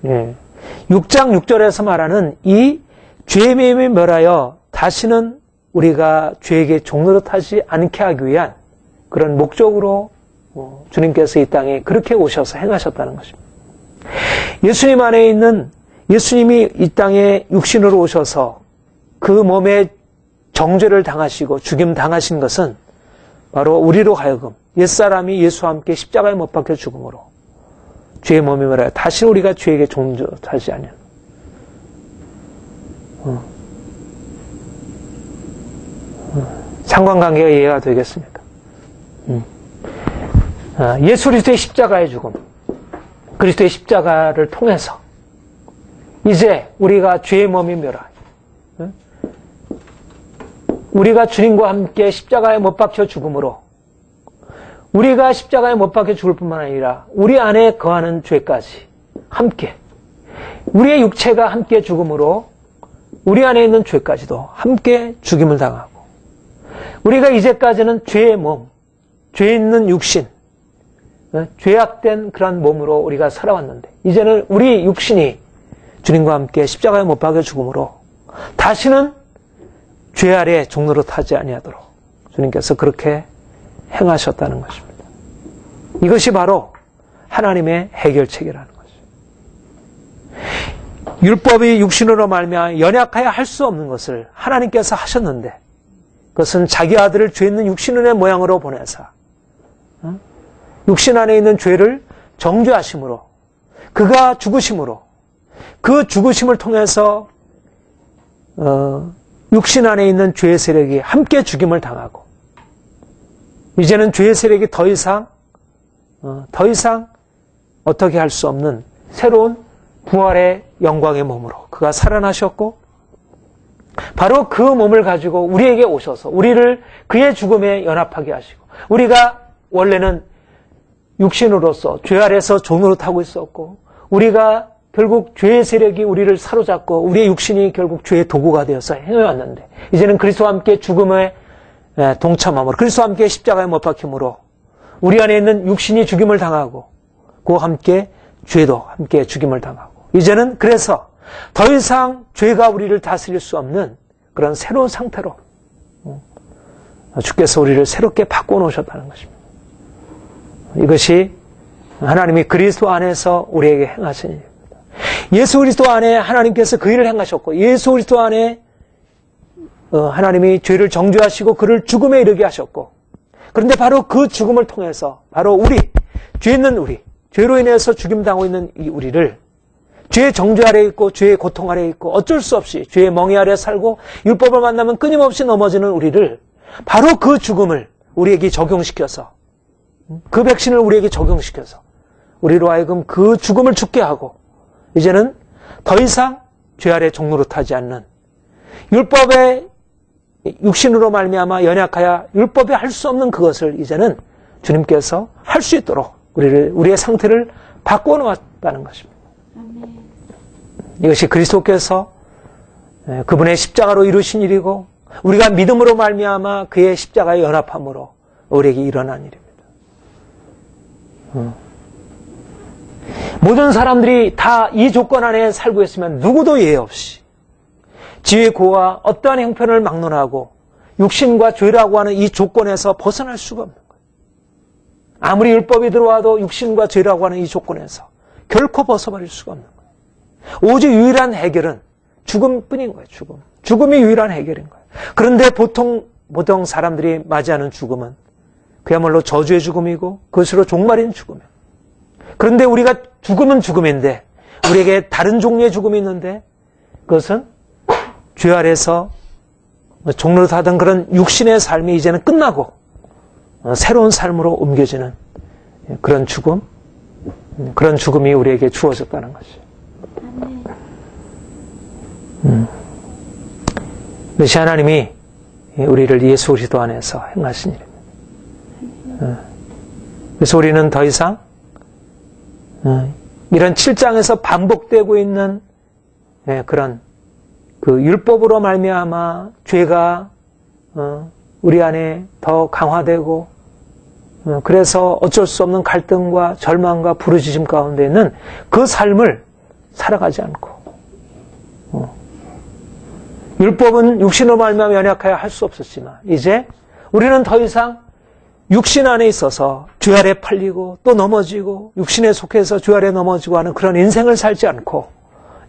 6장 6절에서 말하는 이 죄의 몸이 멸하여 다시는 우리가 죄에게 종노릇하지 않게 하기 위한 그런 목적으로 주님께서 이 땅에 그렇게 오셔서 행하셨다는 것입니다. 예수님 안에 있는 예수님이 이 땅에 육신으로 오셔서 그 몸에 정죄를 당하시고 죽임 당하신 것은 바로 우리로 하여금 옛사람이 예수와 함께 십자가에 못 박혀 죽음으로 죄의 몸이 멸하여 다시 우리가 죄에게 종노릇하지 않는 상관관계가 이해가 되겠습니까? 예수 그리스도의 십자가의 죽음, 그리스도의 십자가를 통해서 이제 우리가 죄의 몸이 멸하여 우리가 주님과 함께 십자가에 못 박혀 죽음으로 우리가 십자가에 못 박혀 죽을 뿐만 아니라 우리 안에 거하는 죄까지 함께 우리의 육체가 함께 죽음으로 우리 안에 있는 죄까지도 함께 죽임을 당하고 우리가 이제까지는 죄의 몸, 죄 있는 육신, 죄악된 그런 몸으로 우리가 살아왔는데 이제는 우리 육신이 주님과 함께 십자가에 못 박혀 죽음으로 다시는 죄 아래 종노릇하지 아니하도록 주님께서 그렇게 행하셨다는 것입니다. 이것이 바로 하나님의 해결책이라는 것이죠. 율법이 육신으로 말미암아 연약하여 할 수 없는 것을 하나님께서 하셨는데 그것은 자기 아들을 죄 있는 육신의 모양으로 보내사 육신 안에 있는 죄를 정죄하심으로 그가 죽으심으로 그 죽으심을 통해서 육신 안에 있는 죄의 세력이 함께 죽임을 당하고 이제는 죄의 세력이 더 이상 어떻게 할 수 없는 새로운 부활의 영광의 몸으로 그가 살아나셨고 바로 그 몸을 가지고 우리에게 오셔서 우리를 그의 죽음에 연합하게 하시고 우리가 원래는 육신으로서 죄 아래서 종노릇하고 있었고 우리가 결국 죄의 세력이 우리를 사로잡고 우리의 육신이 결국 죄의 도구가 되어서 행해왔는데 이제는 그리스도와 함께 죽음에 동참함으로 그리스도와 함께 십자가에 못 박힘으로 우리 안에 있는 육신이 죽임을 당하고 그와 함께 죄도 함께 죽임을 당하고 이제는 그래서 더 이상 죄가 우리를 다스릴 수 없는 그런 새로운 상태로 주께서 우리를 새롭게 바꿔놓으셨다는 것입니다. 이것이 하나님이 그리스도 안에서 우리에게 행하신 일입니다. 예수 그리스도 안에 하나님께서 그 일을 행하셨고 예수 그리스도 안에 하나님이 죄를 정죄하시고 그를 죽음에 이르게 하셨고 그런데 바로 그 죽음을 통해서 바로 우리 죄 있는 우리 죄로 인해서 죽임당하고 있는 이 우리를 죄의 정죄 아래 있고 죄의 고통 아래 있고 어쩔 수 없이 죄의 멍에 아래 살고 율법을 만나면 끊임없이 넘어지는 우리를 바로 그 죽음을 우리에게 적용시켜서 그 백신을 우리에게 적용시켜서 우리로 하여금 그 죽음을 죽게 하고 이제는 더 이상 죄 아래 종노릇하지 않는 율법의 육신으로 말미암아 연약하여 율법이 할 수 없는 그것을 이제는 주님께서 할 수 있도록 우리의 상태를 바꿔놓았다는 것입니다. 이것이 그리스도께서 그분의 십자가로 이루신 일이고 우리가 믿음으로 말미암아 그의 십자가에 연합함으로 우리에게 일어난 일입니다. 모든 사람들이 다 이 조건 안에 살고 있으면 누구도 예외 없이 지혜 고와 어떠한 형편을 막론하고 육신과 죄라고 하는 이 조건에서 벗어날 수가 없는 거예요. 아무리 율법이 들어와도 육신과 죄라고 하는 이 조건에서 결코 벗어버릴 수가 없는 거예요. 오직 유일한 해결은 죽음뿐인 거예요. 죽음이 유일한 해결인 거예요. 그런데 보통 사람들이 맞이하는 죽음은 그야말로 저주의 죽음이고 그것으로 종말인 죽음이에요. 그런데 우리가 죽음은 죽음인데 우리에게 다른 종류의 죽음이 있는데 그것은 죄 아래서 종노릇하던 그런 육신의 삶이 이제는 끝나고 새로운 삶으로 옮겨지는 그런 죽음이 우리에게 주어졌다는 것이죠. 그것이 하나님이 우리를 예수 그리스도 안에서 행하신 일입니다. 그래서 우리는 더 이상 이런 7장에서 반복되고 있는 그런 그 율법으로 말미암아 죄가 우리 안에 더 강화되고 그래서 어쩔 수 없는 갈등과 절망과 부르짖음 가운데 있는 그 삶을 살아가지 않고 율법은 육신으로 말미암아 연약하여 할 수 없었지만 이제 우리는 더 이상 육신 안에 있어서 죄 아래 팔리고 또 넘어지고 육신에 속해서 죄 아래 넘어지고 하는 그런 인생을 살지 않고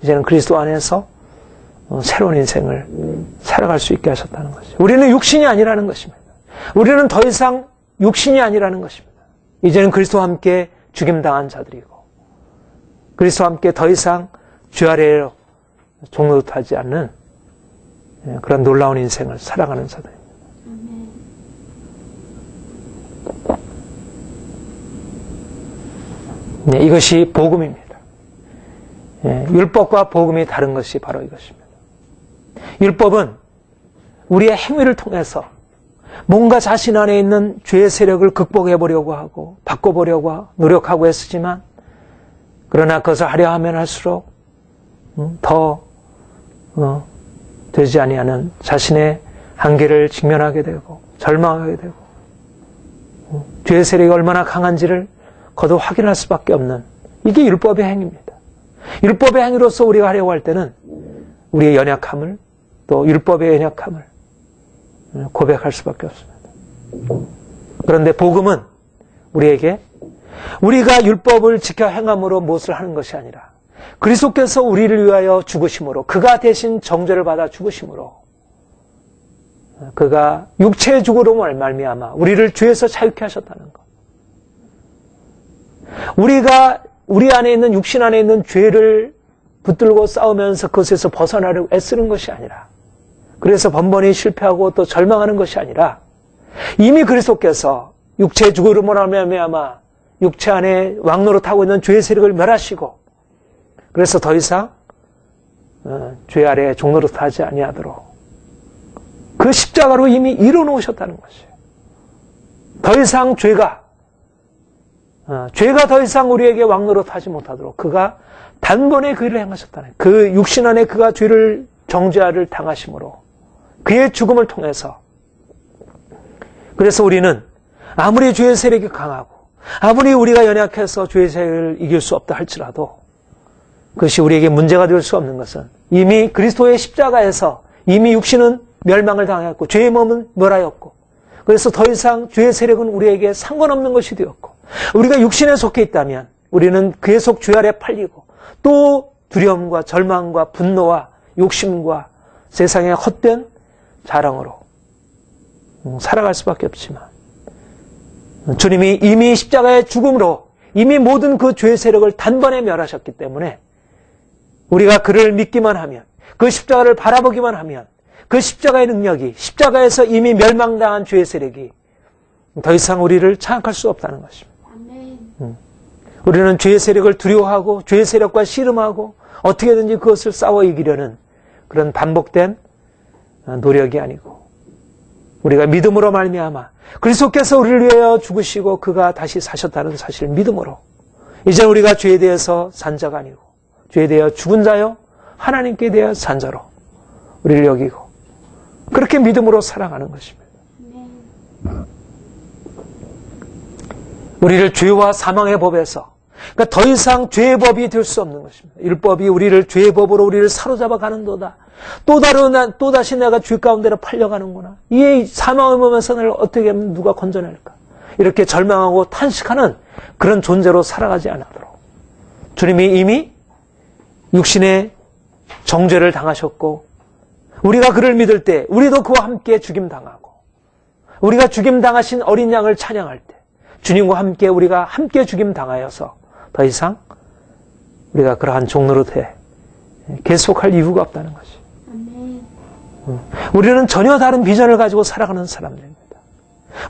이제는 그리스도 안에서 새로운 인생을 살아갈 수 있게 하셨다는 것이죠. 우리는 육신이 아니라는 것입니다. 우리는 더 이상 육신이 아니라는 것입니다. 이제는 그리스도와 함께 죽임당한 자들이고 그리스도와 함께 더 이상 죄 아래로 종노릇하지 않는 그런 놀라운 인생을 살아가는 자들입니다. 네, 이것이 복음입니다. 율법과 복음이 다른 것이 바로 이것입니다. 율법은 우리의 행위를 통해서 뭔가 자신 안에 있는 죄의 세력을 극복해보려고 하고 바꿔보려고 노력하고 했지만 그러나 그것을 하려 하면 할수록 더 되지 아니하는 자신의 한계를 직면하게 되고 절망하게 되고 죄의 세력이 얼마나 강한지를 거듭 확인할 수밖에 없는 이게 율법의 행위입니다. 율법의 행위로서 우리가 하려고 할 때는 우리의 연약함을 또 율법의 연약함을 고백할 수밖에 없습니다. 그런데 복음은 우리에게 우리가 율법을 지켜 행함으로 무엇을 하는 것이 아니라 그리스도께서 우리를 위하여 죽으심으로 그가 대신 정죄를 받아 죽으심으로 그가 육체의 죽으로 말미암아 우리를 죄에서 자유케 하셨다는 것. 우리가 우리 안에 있는 육신 안에 있는 죄를 붙들고 싸우면서 그것에서 벗어나려고 애쓰는 것이 아니라, 그래서 번번이 실패하고 또 절망하는 것이 아니라, 이미 그리스도께서 육체의 죽음으로 말미암아 육체 안에 왕노릇하고 있는 죄의 세력을 멸하시고, 그래서 더 이상 죄 아래 종노릇하지 아니하도록 그 십자가로 이미 이뤄놓으셨다는 것이에요. 더 이상 죄가 더 이상 우리에게 왕노릇하지 못하도록 그가 단번에 그 일을 행하셨다는, 그 육신 안에 그가 죄를 정죄를 당하심으로 그의 죽음을 통해서, 그래서 우리는 아무리 죄의 세력이 강하고 아무리 우리가 연약해서 죄의 세력을 이길 수 없다 할지라도 그것이 우리에게 문제가 될 수 없는 것은 이미 그리스도의 십자가에서 이미 육신은 멸망을 당했고 죄의 몸은 멸하였고, 그래서 더 이상 죄의 세력은 우리에게 상관없는 것이 되었고, 우리가 육신에 속해 있다면 우리는 계속 죄 아래 팔리고 또 두려움과 절망과 분노와 욕심과 세상의 헛된 자랑으로 살아갈 수밖에 없지만, 주님이 이미 십자가의 죽음으로 이미 모든 그 죄의 세력을 단번에 멸하셨기 때문에 우리가 그를 믿기만 하면, 그 십자가를 바라보기만 하면 그 십자가의 능력이, 십자가에서 이미 멸망당한 죄의 세력이 더 이상 우리를 장악할 수 없다는 것입니다. 우리는 죄의 세력을 두려워하고 죄의 세력과 씨름하고 어떻게든지 그것을 싸워 이기려는 그런 반복된 노력이 아니고, 우리가 믿음으로 말미암아 그리스도께서 우리를 위하여 죽으시고 그가 다시 사셨다는 사실을 믿음으로, 이제 우리가 죄에 대해서 산 자가 아니고 죄에 대하여 죽은 자요 하나님께 대하여 산 자로 우리를 여기고 그렇게 믿음으로 살아가는 것입니다. 우리를 죄와 사망의 법에서, 그러니까 더 이상 죄의 법이 될 수 없는 것입니다. 율법이 우리를 죄의 법으로 우리를 사로잡아 가는도다. 또다시 내가 죄 가운데로 팔려가는구나. 이 사망의 법에서 나를 어떻게 하면 누가 건져낼까? 이렇게 절망하고 탄식하는 그런 존재로 살아가지 않도록 주님이 이미 육신의 정죄를 당하셨고, 우리가 그를 믿을 때 우리도 그와 함께 죽임당하고, 우리가 죽임당하신 어린 양을 찬양할 때 주님과 함께 우리가 함께 죽임당하여서 더 이상 우리가 그러한 종노릇에 계속할 이유가 없다는 것이. 우리는 전혀 다른 비전을 가지고 살아가는 사람들입니다.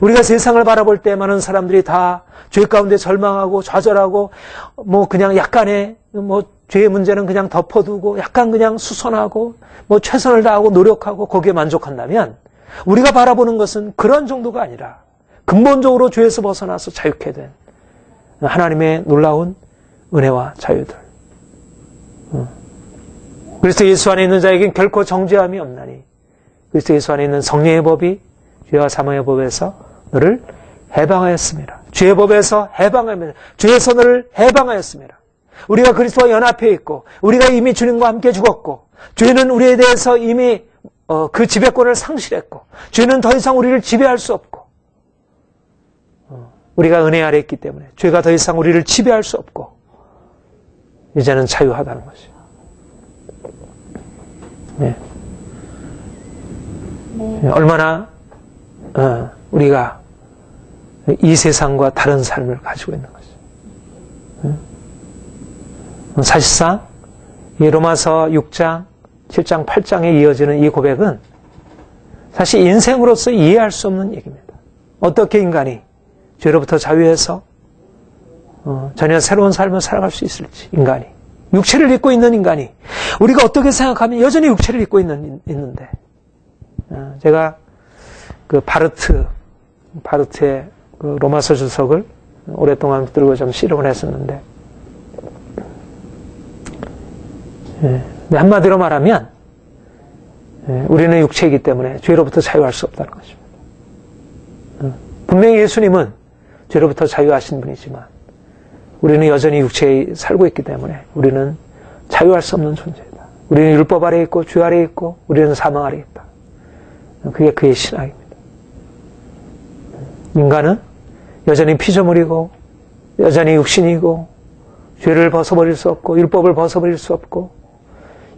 우리가 세상을 바라볼 때 많은 사람들이 다 죄 가운데 절망하고 좌절하고 그냥 약간의 죄의 문제는 그냥 덮어두고 약간 그냥 수선하고 최선을 다하고 노력하고 거기에 만족한다면, 우리가 바라보는 것은 그런 정도가 아니라 근본적으로 죄에서 벗어나서 자유케 된 하나님의 놀라운 은혜와 자유들. 그리스도 예수 안에 있는 자에겐 결코 정죄함이 없나니 그리스도 예수 안에 있는 성령의 법이 죄와 사망의 법에서 너를 해방하였습니다. 죄의 법에서 해방하였습니다. 죄에서 너를 해방하였습니다. 우리가 그리스도와 연합해 있고 우리가 이미 주님과 함께 죽었고, 죄는 우리에 대해서 이미 그 지배권을 상실했고, 죄는 더 이상 우리를 지배할 수 없고, 우리가 은혜 아래 있기 때문에 죄가 더 이상 우리를 지배할 수 없고 이제는 자유하다는 것이에요. 네. 얼마나 우리가 이 세상과 다른 삶을 가지고 있는 것이에요. 사실상 이 로마서 6장, 7장, 8장에 이어지는 이 고백은 사실 인생으로서 이해할 수 없는 얘기입니다. 어떻게 인간이 죄로부터 자유해서 전혀 새로운 삶을 살아갈 수 있을지, 인간이, 육체를 입고 있는 인간이, 우리가 어떻게 생각하면 여전히 육체를 입고 있는데, 제가 그 바르트의 그 로마서 주석을 오랫동안 들고 좀 씨름을 했었는데, 한마디로 말하면 우리는 육체이기 때문에 죄로부터 자유할 수 없다는 것입니다. 분명히 예수님은 죄로부터 자유하신 분이지만 우리는 여전히 육체에 살고 있기 때문에 우리는 자유할 수 없는 존재이다. 우리는 율법 아래 있고 죄 아래 있고 우리는 사망 아래 있다. 그게 그의 신앙입니다. 인간은 여전히 피조물이고 여전히 육신이고 죄를 벗어버릴 수 없고 율법을 벗어버릴 수 없고,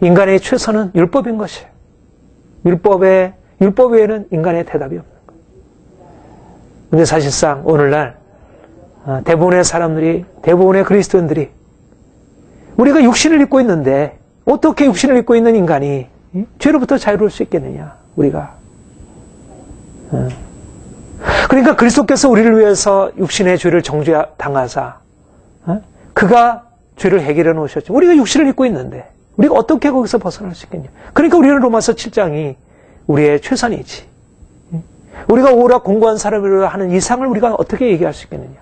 인간의 최선은 율법인 것이에요. 율법 외에는 인간의 대답이 없는 거예요. 그런데 사실상 오늘날 대부분의 사람들이, 대부분의 그리스도인들이 우리가 육신을 입고 있는데 어떻게 육신을 입고 있는 인간이 죄로부터 자유로울 수 있겠느냐, 우리가. 그러니까 그리스도께서 우리를 위해서 육신의 죄를 정죄당하사 그가 죄를 해결해 놓으셨죠. 우리가 육신을 입고 있는데 우리가 어떻게 거기서 벗어날 수 있겠냐. 그러니까 우리는 로마서 7장이 우리의 최선이지. 우리가 오락 공고한 사람으로 하는 이상을 우리가 어떻게 얘기할 수 있겠느냐.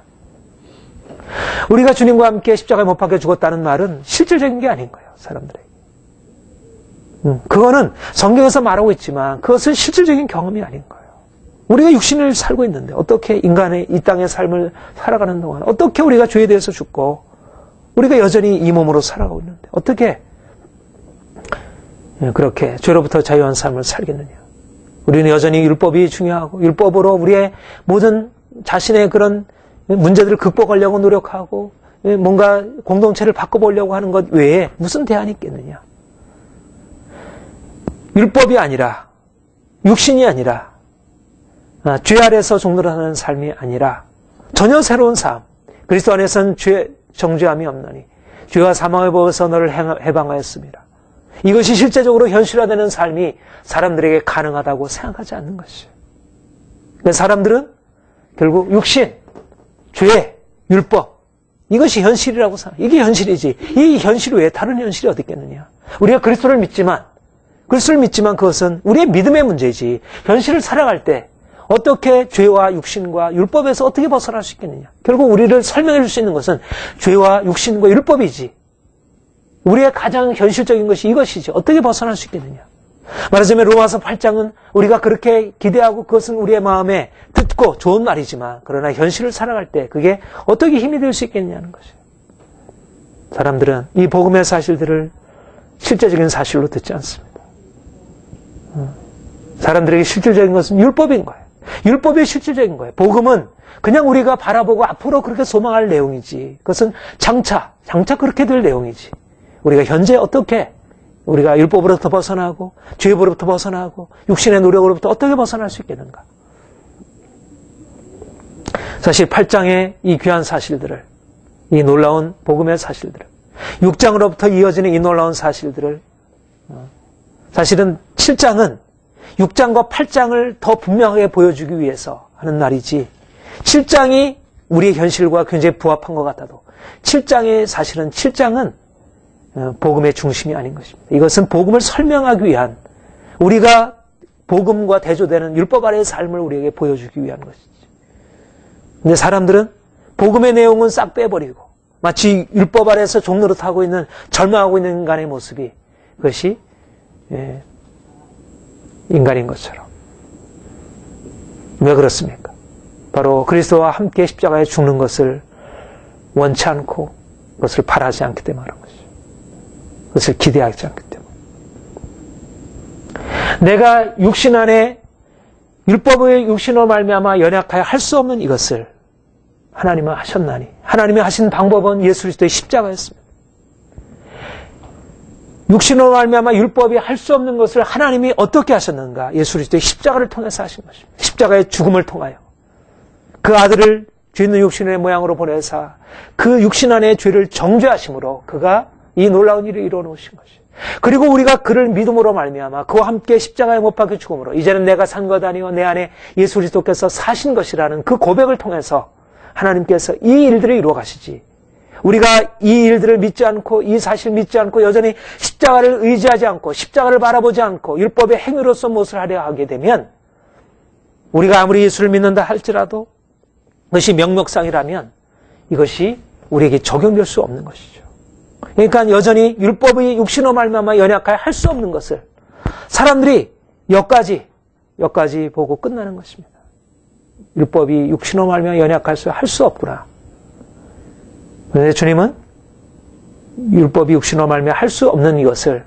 우리가 주님과 함께 십자가에 못 박혀 죽었다는 말은 실질적인 게 아닌 거예요, 사람들에게. 그거는 성경에서 말하고 있지만 그것은 실질적인 경험이 아닌 거예요. 우리가 육신을 살고 있는데 어떻게 인간의 이 땅의 삶을 살아가는 동안 어떻게 우리가 죄에 대해서 죽고 우리가 여전히 이 몸으로 살아가고 있는데 어떻게 그렇게 죄로부터 자유한 삶을 살겠느냐. 우리는 여전히 율법이 중요하고 율법으로 우리의 모든 자신의 그런 문제들을 극복하려고 노력하고 뭔가 공동체를 바꿔보려고 하는 것 외에 무슨 대안이 있겠느냐. 율법이 아니라 육신이 아니라 죄 아래서 종노릇하는 삶이 아니라 전혀 새로운 삶. 그리스도 안에서는 죄 정죄함이 없나니 죄와 사망의 법에서 너를 해방하였습니다. 이것이 실제적으로 현실화되는 삶이 사람들에게 가능하다고 생각하지 않는 것이에요. 사람들은 결국 육신, 죄, 율법 이것이 현실이라고 생각해요. 이게 현실이지. 이 현실 외에 다른 현실이 어디 있겠느냐. 우리가 그리스도를 믿지만 그것은 우리의 믿음의 문제이지. 현실을 살아갈 때 어떻게 죄와 육신과 율법에서 어떻게 벗어날 수 있겠느냐. 결국 우리를 설명해 줄 수 있는 것은 죄와 육신과 율법이지. 우리의 가장 현실적인 것이 이것이지. 어떻게 벗어날 수 있겠느냐. 말하자면 로마서 8장은 우리가 그렇게 기대하고 그것은 우리의 마음에 듣고 좋은 말이지만 그러나 현실을 살아갈 때 그게 어떻게 힘이 될 수 있겠냐는 것이에요. 사람들은 이 복음의 사실들을 실제적인 사실로 듣지 않습니다. 사람들에게 실질적인 것은 율법인 거예요. 율법이 실질적인 거예요. 복음은 그냥 우리가 바라보고 앞으로 그렇게 소망할 내용이지. 그것은 장차 그렇게 될 내용이지. 우리가 현재 어떻게 우리가 율법으로부터 벗어나고 죄로부터 벗어나고 육신의 노력으로부터 어떻게 벗어날 수 있겠는가. 사실 8장의 이 귀한 사실들을, 이 놀라운 복음의 사실들을, 6장으로부터 이어지는 이 놀라운 사실들을 사실은 7장은 6장과 8장을 더 분명하게 보여주기 위해서 하는 날이지 7장이 우리의 현실과 굉장히 부합한 것 같아도 7장은 복음의 중심이 아닌 것입니다. 이것은 복음을 설명하기 위한 우리가 복음과 대조되는 율법 아래의 삶을 우리에게 보여주기 위한 것이지. 근데 사람들은 복음의 내용은 싹 빼버리고 마치 율법 아래에서 종노릇하고 있는 절망하고 있는 인간의 모습이 그것이 인간인 것처럼. 왜 그렇습니까? 바로 그리스도와 함께 십자가에 죽는 것을 원치 않고 그것을 바라지 않기 때문에 그런 것이죠. 그것을 기대하지 않기 때문에. 내가 육신 안에 율법의 육신으로 말미암아 연약하여 할 수 없는 이것을 하나님은 하셨나니 하나님이 하신 방법은 예수 그리스도의 십자가였습니다. 육신으로 말미암아 율법이 할 수 없는 것을 하나님이 어떻게 하셨는가? 예수 그리스도의 십자가를 통해서 하신 것입니다. 십자가의 죽음을 통하여 그 아들을 죄 있는 육신의 모양으로 보내사 그 육신 안의 죄를 정죄하심으로 그가 이 놀라운 일을 이루어 놓으신 것이에요. 그리고 우리가 그를 믿음으로 말미암아 그와 함께 십자가에 못 박혀 죽음으로 이제는 내가 산 것 아니요 내 안에 예수 그리스도께서 사신 것이라는 그 고백을 통해서 하나님께서 이 일들을 이루어 가시지. 우리가 이 일들을 믿지 않고 이 사실을 믿지 않고 여전히 십자가를 의지하지 않고 십자가를 바라보지 않고 율법의 행위로서 무엇을 하려 하게 되면 우리가 아무리 예수를 믿는다 할지라도 그것이 명목상이라면 이것이 우리에게 적용될 수 없는 것이죠. 그러니까 여전히 율법의 육신으로 말미암아 연약하여 할 수 없는 것을 사람들이 여기까지 보고 끝나는 것입니다. 율법이 육신으로 말미암아 연약해서 할 수 없구나. 그런데 주님은 율법이 육신으로 말미암아 할 수 없는 이것을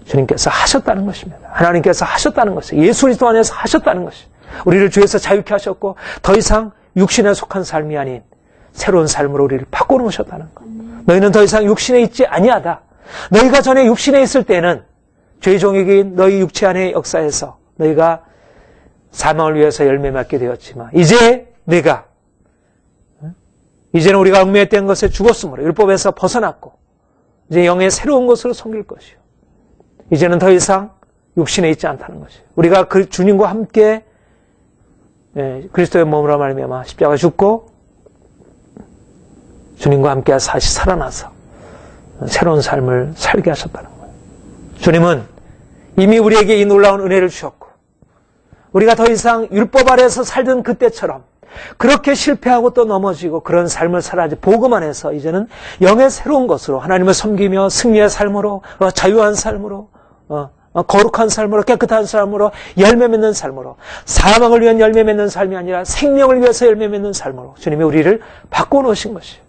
주님께서 하셨다는 것입니다. 하나님께서 하셨다는 것이에요. 예수 그리스도 안에서 하셨다는 것이에요. 우리를 죄에서 자유케 하셨고 더 이상 육신에 속한 삶이 아닌 새로운 삶으로 우리를 바꿔놓으셨다는 것. 너희는 더 이상 육신에 있지 아니하다. 너희가 전에 육신에 있을 때는 죄의 종이긴 너희 육체 안의 역사에서 너희가 사망을 위해서 열매 맺게 되었지만 이제는 우리가 얽매였던 것에 죽었으므로 율법에서 벗어났고 이제 영의 새로운 것으로 섬길 것이요. 이제는 더 이상 육신에 있지 않다는 것이에요. 우리가 그 주님과 함께 그리스도의 몸으로 말미암아 십자가 죽고 주님과 함께 다시 살아나서 새로운 삶을 살게 하셨다는 거예요. 주님은 이미 우리에게 이 놀라운 은혜를 주셨고 우리가 더 이상 율법 아래에서 살던 그때처럼 그렇게 실패하고 또 넘어지고 그런 삶을 살아야지 복음 안에서 이제는 영의 새로운 것으로 하나님을 섬기며 승리의 삶으로 자유한 삶으로 거룩한 삶으로 깨끗한 삶으로 열매 맺는 삶으로 사망을 위한 열매 맺는 삶이 아니라 생명을 위해서 열매 맺는 삶으로 주님이 우리를 바꿔놓으신 것이에요.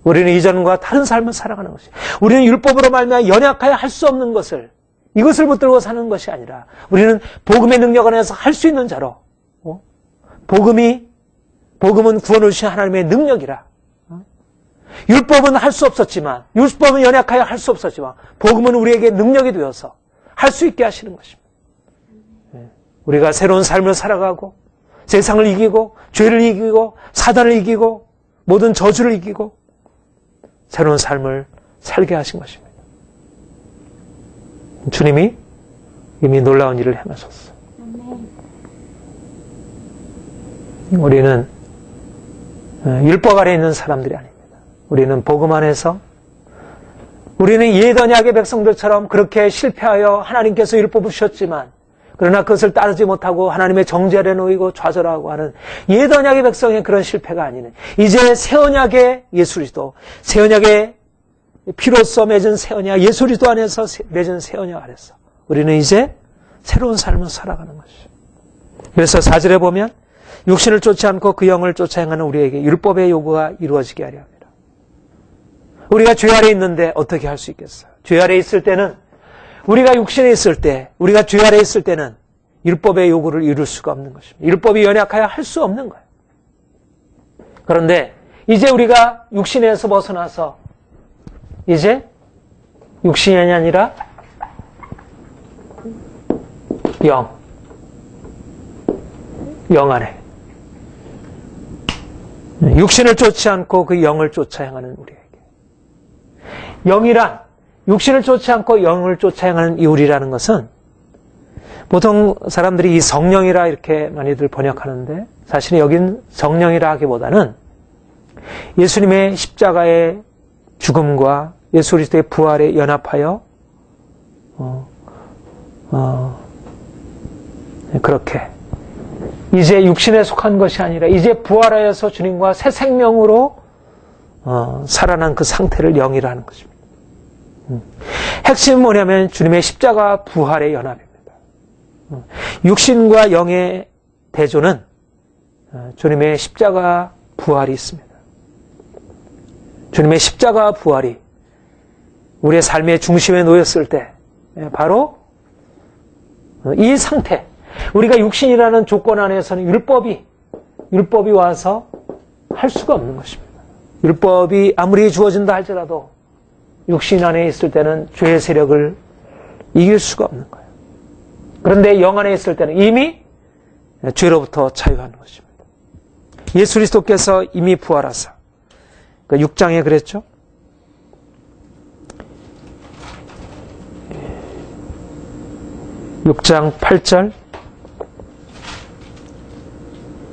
우리는 이전과 다른 삶을 살아가는 것이에요. 우리는 율법으로 말미암아 연약하여 할 수 없는 것을 이것을 붙들고 사는 것이 아니라 우리는 복음의 능력 안에서 할 수 있는 자로 복음은 구원을 주신 하나님의 능력이라. 율법은 할 수 없었지만 율법은 연약하여 할 수 없었지만 복음은 우리에게 능력이 되어서 할 수 있게 하시는 것입니다. 우리가 새로운 삶을 살아가고 세상을 이기고 죄를 이기고 사단을 이기고 모든 저주를 이기고 새로운 삶을 살게 하신 것입니다. 주님이 이미 놀라운 일을 행하셨어요. 우리는 율법 아래 있는 사람들이 아닙니다. 우리는 복음 안에서 우리는 옛 언약의 백성들처럼 그렇게 실패하여 하나님께서 율법을 주셨지만 그러나 그것을 따르지 못하고 하나님의 정죄 아래 놓이고 좌절하고 하는 옛 언약의 백성의 그런 실패가 아니네. 이제 새 언약의 예수 그리스도, 새 언약의 피로써 맺은 새 언약, 예수 그리스도 안에서 맺은 새 언약 안에서 우리는 이제 새로운 삶을 살아가는 것이죠. 그래서 4절에 보면 육신을 쫓지 않고 그 영을 쫓아 행하는 우리에게 율법의 요구가 이루어지게 하려 합니다. 우리가 죄 아래 있는데 어떻게 할 수 있겠어요? 죄 아래 있을 때는 우리가 육신에 있을 때, 우리가 죄 아래 있을 때는 율법의 요구를 이룰 수가 없는 것입니다. 율법이 연약하여 할 수 없는 거예요. 그런데 이제 우리가 육신에서 벗어나서 이제 육신이 아니라 영 안에 육신을 쫓지 않고 그 영을 쫓아 행하는 우리에게 영이란 육신을 쫓지 않고 영을 쫓아 행하는 이 우리라는 것은 보통 사람들이 이 성령이라 이렇게 많이들 번역하는데 사실은 여긴 성령이라 하기보다는 예수님의 십자가의 죽음과 예수 그리스도의 부활에 연합하여 그렇게 이제 육신에 속한 것이 아니라 이제 부활하여서 주님과 새 생명으로 살아난 그 상태를 영이라 하는 것입니다. 핵심은 뭐냐면 주님의 십자가 부활의 연합입니다. 육신과 영의 대조는 주님의 십자가 부활이 있습니다. 주님의 십자가 부활이 우리의 삶의 중심에 놓였을 때 바로 이 상태, 우리가 육신이라는 조건 안에서는 율법이 와서 할 수가 없는 것입니다. 율법이 아무리 주어진다 할지라도 육신 안에 있을 때는 죄의 세력을 이길 수가 없는 거예요. 그런데 영 안에 있을 때는 이미 죄로부터 자유하는 것입니다. 예수 그리스도께서 이미 부활하사 6장에 그랬죠. 6장 8절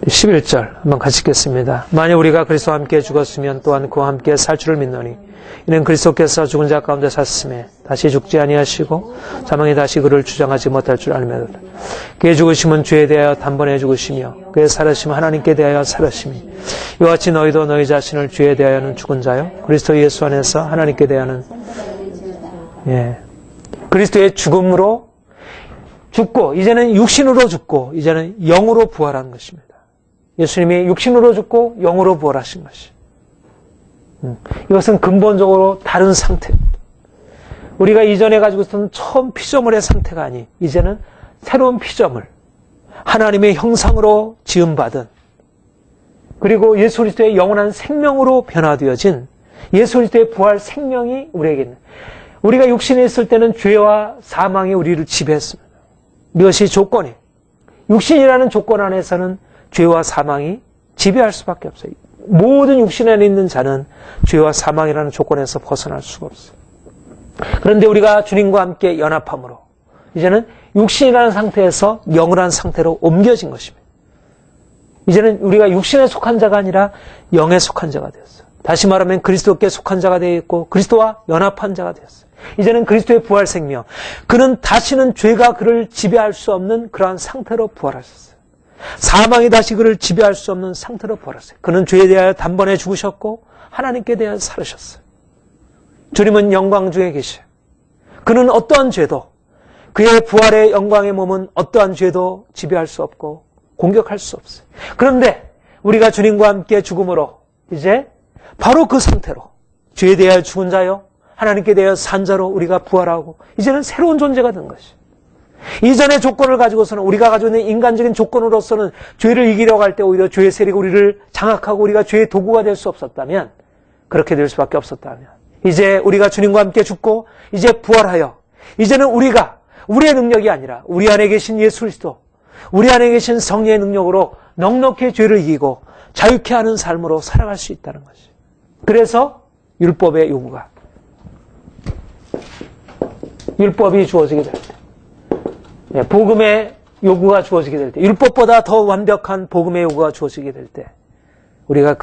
11절 한번 같이 읽겠습니다. 만일 우리가 그리스도와 함께 죽었으면 또한 그와 함께 살 줄을 믿노니 이는 그리스도께서 죽은 자 가운데 사심에 다시 죽지 아니하시고 사망이 다시 그를 주장하지 못할 줄 알며 그의 죽으심은 죄에 대하여 단번에 죽으시며 그의 살으심은 하나님께 대하여 살으심이 이와 같이 너희도 너희 자신을 죄에 대하여는 죽은 자요 그리스도 예수 안에서 하나님께 대하여는 그리스도의 죽음으로 죽고 이제는 육신으로 죽고 이제는 영으로 부활한 것입니다. 예수님이 육신으로 죽고 영으로 부활하신 것이. 이것은 근본적으로 다른 상태입니다. 우리가 이전에 가지고 있었던 처음 피조물의 상태가 아닌 이제는 새로운 피조물, 하나님의 형상으로 지음받은 그리고 예수 그리스도의 영원한 생명으로 변화되어진 예수 그리스도의 부활 생명이 우리에게 있는. 우리가 육신에 있을 때는 죄와 사망이 우리를 지배했습니다. 이것이 조건이에요. 육신이라는 조건 안에서는 죄와 사망이 지배할 수밖에 없어요. 모든 육신 안에 있는 자는 죄와 사망이라는 조건에서 벗어날 수가 없어요. 그런데 우리가 주님과 함께 연합함으로 이제는 육신이라는 상태에서 영이라는 상태로 옮겨진 것입니다. 이제는 우리가 육신에 속한 자가 아니라 영에 속한 자가 되었어요. 다시 말하면 그리스도께 속한 자가 되어 있고 그리스도와 연합한 자가 되었어요. 이제는 그리스도의 부활 생명, 그는 다시는 죄가 그를 지배할 수 없는 그러한 상태로 부활하셨어요. 사망이 다시 그를 지배할 수 없는 상태로 부활하셨어요. 그는 죄에 대하여 단번에 죽으셨고 하나님께 대하여 살으셨어요. 주님은 영광 중에 계셔요. 그는 어떠한 죄도, 그의 부활의 영광의 몸은 어떠한 죄도 지배할 수 없고 공격할 수 없어요. 그런데 우리가 주님과 함께 죽음으로 이제 바로 그 상태로 죄에 대하여 죽은 자요, 하나님께 대하여 산 자로 우리가 부활하고 이제는 새로운 존재가 된 것이에요. 이전의 조건을 가지고서는, 우리가 가지고 있는 인간적인 조건으로서는 죄를 이기려고 할 때 오히려 죄의 세력이 우리를 장악하고 우리가 죄의 도구가 될 수 없었다면, 그렇게 될 수밖에 없었다면, 이제 우리가 주님과 함께 죽고 이제 부활하여 이제는 우리가 우리의 능력이 아니라 우리 안에 계신 예수 그리스도, 우리 안에 계신 성령의 능력으로 넉넉히 죄를 이기고 자유케 하는 삶으로 살아갈 수 있다는 것이. 그래서 율법의 요구가, 율법이 주어지게 될 때, 복음의 요구가 주어지게 될 때, 율법보다 더 완벽한 복음의 요구가 주어지게 될 때, 우리가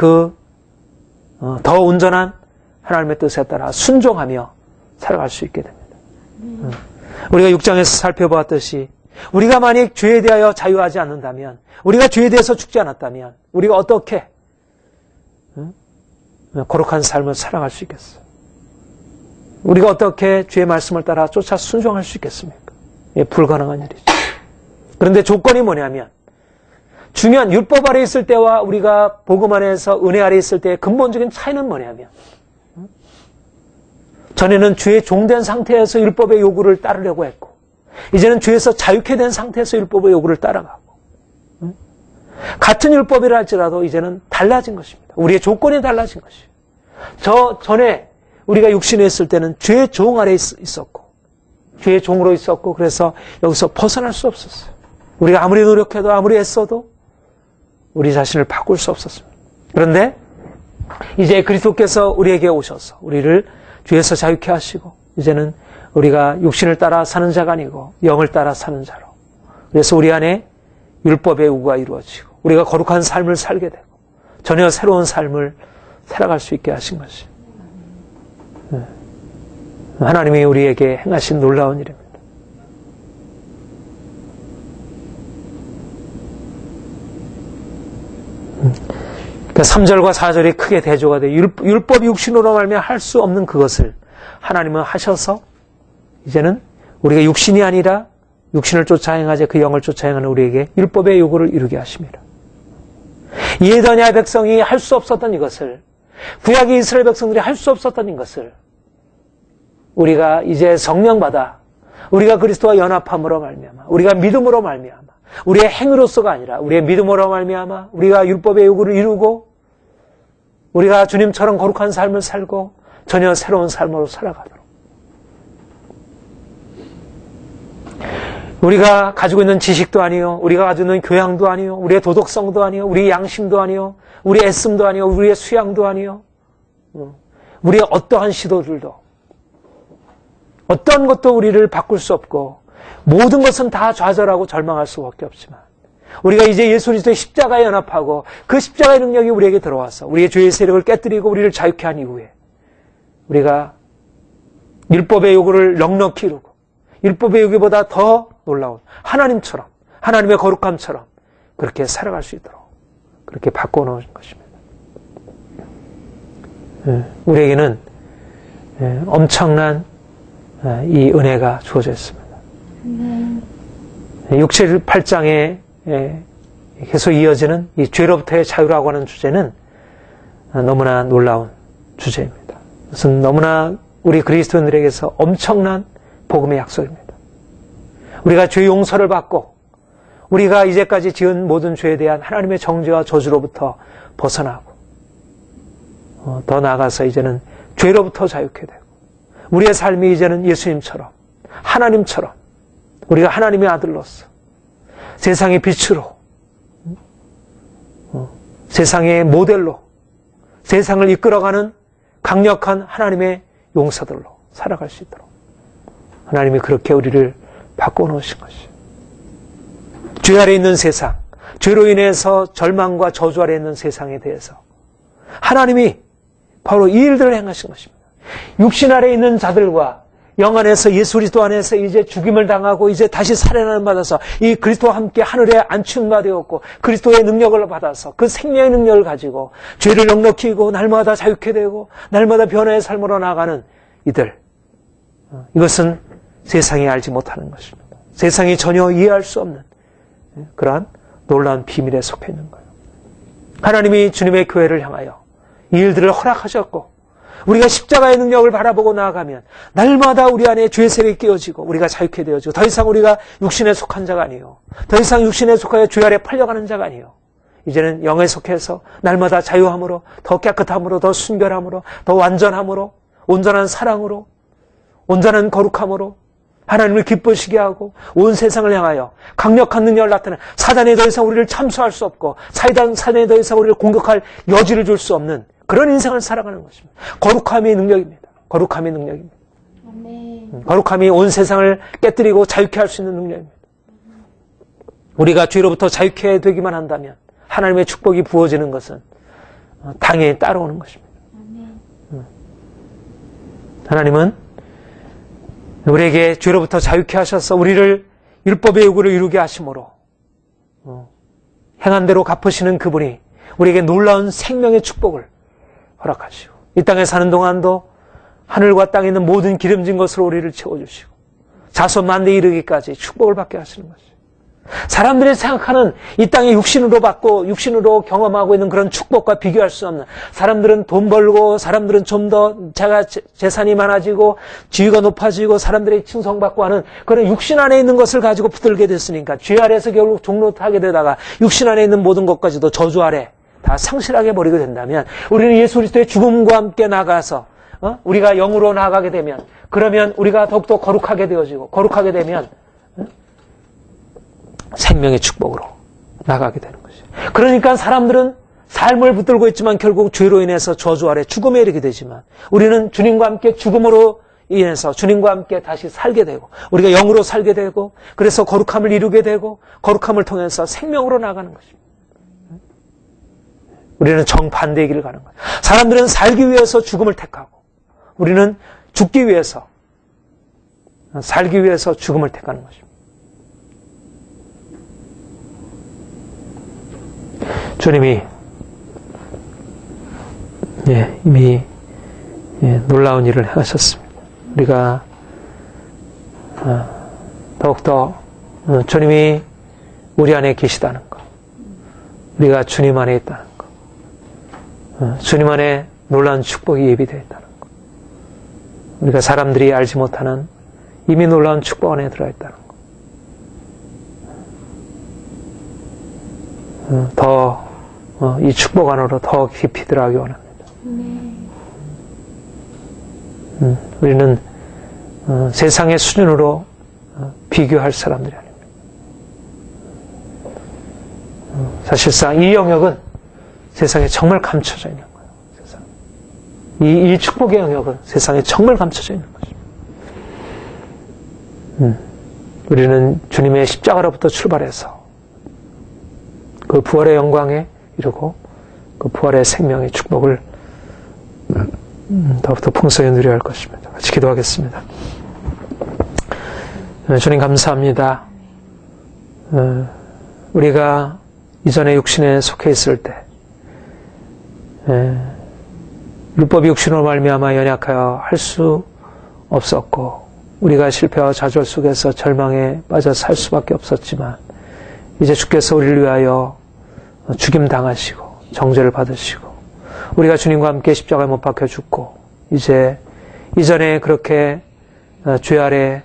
더 온전한 하나님의 뜻에 따라 순종하며 살아갈 수 있게 됩니다. 우리가 6장에서 살펴보았듯이 우리가 만약 죄에 대하여 자유하지 않는다면, 우리가 죄에 대해서 죽지 않았다면 우리가 어떻게 거룩한 삶을 살아갈 수 있겠어요? 우리가 어떻게 주의 말씀을 따라 쫓아 순종할 수 있겠습니까? 불가능한 일이죠. 그런데 조건이 뭐냐면, 중요한 율법 아래 있을 때와 우리가 복음 안에서 은혜 아래 있을 때의 근본적인 차이는 뭐냐면, 전에는 죄의 종된 상태에서 율법의 요구를 따르려고 했고, 이제는 죄에서 자유케 된 상태에서 율법의 요구를 따라가고, 같은 율법이라 할지라도 이제는 달라진 것입니다. 우리의 조건이 달라진 것이에요. 전에 우리가 육신에 있을 때는 죄의 종 아래 있었고, 죄의 종으로 있었고, 그래서 여기서 벗어날 수 없었어요. 우리가 아무리 노력해도 아무리 애써도 우리 자신을 바꿀 수 없었습니다. 그런데 이제 그리스도께서 우리에게 오셔서 우리를 죄에서 자유케 하시고, 이제는 우리가 육신을 따라 사는 자가 아니고 영을 따라 사는 자로, 그래서 우리 안에 율법의 요구가 이루어지고 우리가 거룩한 삶을 살게 되고 전혀 새로운 삶을 살아갈 수 있게 하신 것이, 하나님이 우리에게 행하신 놀라운 일입니다. 그러니까 3절과 4절이 크게 대조가 돼요. 율법이 육신으로 말미암아 할 수 없는 그것을 하나님은 하셔서 이제는 우리가 육신이 아니라 육신을 쫓아 행하자 그 영을 쫓아 행하는 우리에게 율법의 요구를 이루게 하십니다. 이에더냐 백성이 할 수 없었던 이것을, 구약의 이스라엘 백성들이 할 수 없었던 이것을 우리가 이제 성령받아 우리가 그리스도와 연합함으로 말미암아, 우리가 믿음으로 말미암아, 우리의 행위로서가 아니라 우리의 믿음으로 말미암아 우리가 율법의 요구를 이루고 우리가 주님처럼 거룩한 삶을 살고 전혀 새로운 삶으로 살아가도록, 우리가 가지고 있는 지식도 아니요, 우리가 가지고 있는 교양도 아니요, 우리의 도덕성도 아니요, 우리의 양심도 아니요, 우리의 애씀도 아니요, 우리의 수양도 아니요, 우리의 어떠한 시도들도, 어떤 것도 우리를 바꿀 수 없고 모든 것은 다 좌절하고 절망할 수밖에 없지만, 우리가 이제 예수 그리스도의 십자가에 연합하고 그 십자가의 능력이 우리에게 들어와서 우리의 죄의 세력을 깨뜨리고 우리를 자유케 한 이후에 우리가 율법의 요구를 넉넉히 이루고 율법의 요구보다 더 놀라운 하나님처럼, 하나님의 거룩함처럼 그렇게 살아갈 수 있도록 그렇게 바꿔놓은 것입니다. 우리에게는 엄청난 이 은혜가 주어져 있습니다. 6, 7, 8장에 계속 이어지는 이 죄로부터의 자유라고 하는 주제는 너무나 놀라운 주제입니다. 그것은 너무나 우리 그리스도인들에게서 엄청난 복음의 약속입니다. 우리가 죄 용서를 받고 우리가 이제까지 지은 모든 죄에 대한 하나님의 정죄와 저주로부터 벗어나고 더 나아가서 이제는 죄로부터 자유케 되고 우리의 삶이 이제는 예수님처럼, 하나님처럼, 우리가 하나님의 아들로서 세상의 빛으로, 세상의 모델로, 세상을 이끌어가는 강력한 하나님의 용사들로 살아갈 수 있도록 하나님이 그렇게 우리를 바꿔놓으신 것이에요. 죄 아래 있는 세상, 죄로 인해서 절망과 저주 아래 있는 세상에 대해서 하나님이 바로 이 일들을 행하신 것입니다. 육신 아래 있는 자들과 영 안에서 예수 그리스도 안에서 이제 죽임을 당하고 이제 다시 살아나는 받아서 이 그리스도와 함께 하늘에 안치운 바 되었고 그리스도의 능력을 받아서 그 생명의 능력을 가지고 죄를 넉넉히 이기고 날마다 자유케 되고 날마다 변화의 삶으로 나아가는 이들, 이것은 세상이 알지 못하는 것입니다. 세상이 전혀 이해할 수 없는 그러한 놀라운 비밀에 속해 있는 거예요. 하나님이 주님의 교회를 향하여 이 일들을 허락하셨고 우리가 십자가의 능력을 바라보고 나아가면 날마다 우리 안에 죄의 세력이 깨어지고 우리가 자유케 되어지고 더 이상 우리가 육신에 속한 자가 아니에요. 더 이상 육신에 속하여 죄 아래 팔려가는 자가 아니에요. 이제는 영에 속해서 날마다 자유함으로 더 깨끗함으로 더 순결함으로 더 완전함으로 온전한 사랑으로 온전한 거룩함으로 하나님을 기쁘시게 하고 온 세상을 향하여 강력한 능력을 나타내는 사단에 더 이상 우리를 참수할 수 없고 사단에 더 이상 우리를 공격할 여지를 줄 수 없는 그런 인생을 살아가는 것입니다. 거룩함의 능력입니다. 거룩함의 능력입니다. 거룩함이 온 세상을 깨뜨리고 자유케 할 수 있는 능력입니다. 우리가 죄로부터 자유케 되기만 한다면 하나님의 축복이 부어지는 것은 당연히 따라오는 것입니다. 하나님은 우리에게 죄로부터 자유케 하셔서 우리를 율법의 요구를 이루게 하심으로 행한 대로 갚으시는 그분이 우리에게 놀라운 생명의 축복을 허락하시고 이 땅에 사는 동안도 하늘과 땅에 있는 모든 기름진 것으로 우리를 채워주시고 자손 만대에 이르기까지 축복을 받게 하시는 것이죠. 사람들이 생각하는 이 땅에 육신으로 받고 육신으로 경험하고 있는 그런 축복과 비교할 수 없는, 사람들은 돈 벌고 사람들은 좀 더 재산이 많아지고 지위가 높아지고 사람들이 칭송받고 하는 그런 육신 안에 있는 것을 가지고 붙들게 됐으니까 죄 아래에서 결국 종노하게 되다가 육신 안에 있는 모든 것까지도 저주 아래 다 상실하게 버리게 된다면 우리는 예수 그리스도의 죽음과 함께 나가서 우리가 영으로 나아가게 되면 그러면 우리가 더욱더 거룩하게 되어지고 거룩하게 되면 생명의 축복으로 나가게 되는 것이죠. 그러니까 사람들은 삶을 붙들고 있지만 결국 죄로 인해서 저주 아래 죽음에 이르게 되지만 우리는 주님과 함께 죽음으로 인해서 주님과 함께 다시 살게 되고 우리가 영으로 살게 되고 그래서 거룩함을 이루게 되고 거룩함을 통해서 생명으로 나가는 것입니다. 우리는 정반대의 길을 가는 거예요. 사람들은 살기 위해서 죽음을 택하고 우리는 죽기 위해서 살기 위해서 죽음을 택하는 것입니다. 주님이 이미 놀라운 일을 하셨습니다. 우리가 더욱더 주님이 우리 안에 계시다는 것, 우리가 주님 안에 있다는 것, 주님 안에 놀라운 축복이 예비되어 있다는 것, 우리가 사람들이 알지 못하는 이미 놀라운 축복 안에 들어있다는 것, 더 이 축복 안으로 더 깊이 들어가기 원합니다. 우리는 세상의 수준으로 비교할 사람들이 아닙니다. 사실상 이 영역은 세상에 정말 감춰져 있는 거예요. 세상. 이 축복의 영역은 세상에 정말 감춰져 있는 것입니다. 우리는 주님의 십자가로부터 출발해서 그 부활의 영광에 이루고 그 부활의 생명의 축복을 더욱더 풍성히 누려야 할 것입니다. 같이 기도하겠습니다. 주님 감사합니다. 우리가 이전에 육신에 속해 있을 때 율법이 육신으로 말미암아 연약하여 할 수 없었고 우리가 실패와 좌절 속에서 절망에 빠져 살 수밖에 없었지만 이제 주께서 우리를 위하여 죽임당하시고 정죄를 받으시고 우리가 주님과 함께 십자가에 못 박혀 죽고 이제 이전에 그렇게 죄 아래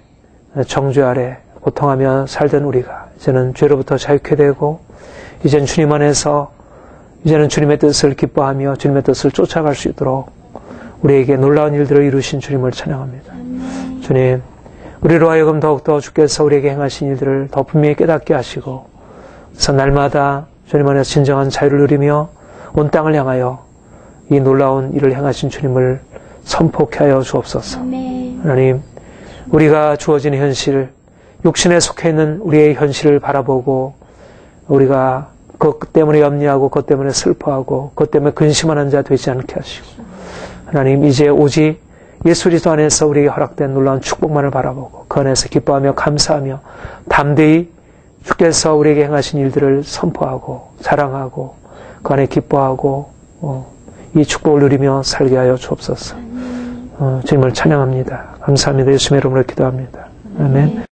정죄 아래 고통하며 살던 우리가 이제는 죄로부터 자유케 되고 이제는 주님 안에서 이제는 주님의 뜻을 기뻐하며 주님의 뜻을 쫓아갈 수 있도록 우리에게 놀라운 일들을 이루신 주님을 찬양합니다. 주님, 우리로 하여금 더욱더 주께서 우리에게 행하신 일들을 더 분명히 깨닫게 하시고 그래서 날마다 주님 안에서 진정한 자유를 누리며 온 땅을 향하여 이 놀라운 일을 행하신 주님을 선포케 하여 주옵소서. 하나님, 우리가 주어진 현실, 육신에 속해 있는 우리의 현실을 바라보고 우리가 그것 때문에 염려하고 그것 때문에 슬퍼하고 그것 때문에 근심하는 자 되지 않게 하시고 하나님 이제 오직 예수 그리스도 안에서 우리에게 허락된 놀라운 축복만을 바라보고 그 안에서 기뻐하며 감사하며 담대히 주께서 우리에게 행하신 일들을 선포하고 자랑하고 그 안에 기뻐하고 이 축복을 누리며 살게 하여 주옵소서. 주님을 찬양합니다. 감사합니다. 예수님의 이름으로 기도합니다. 아멘.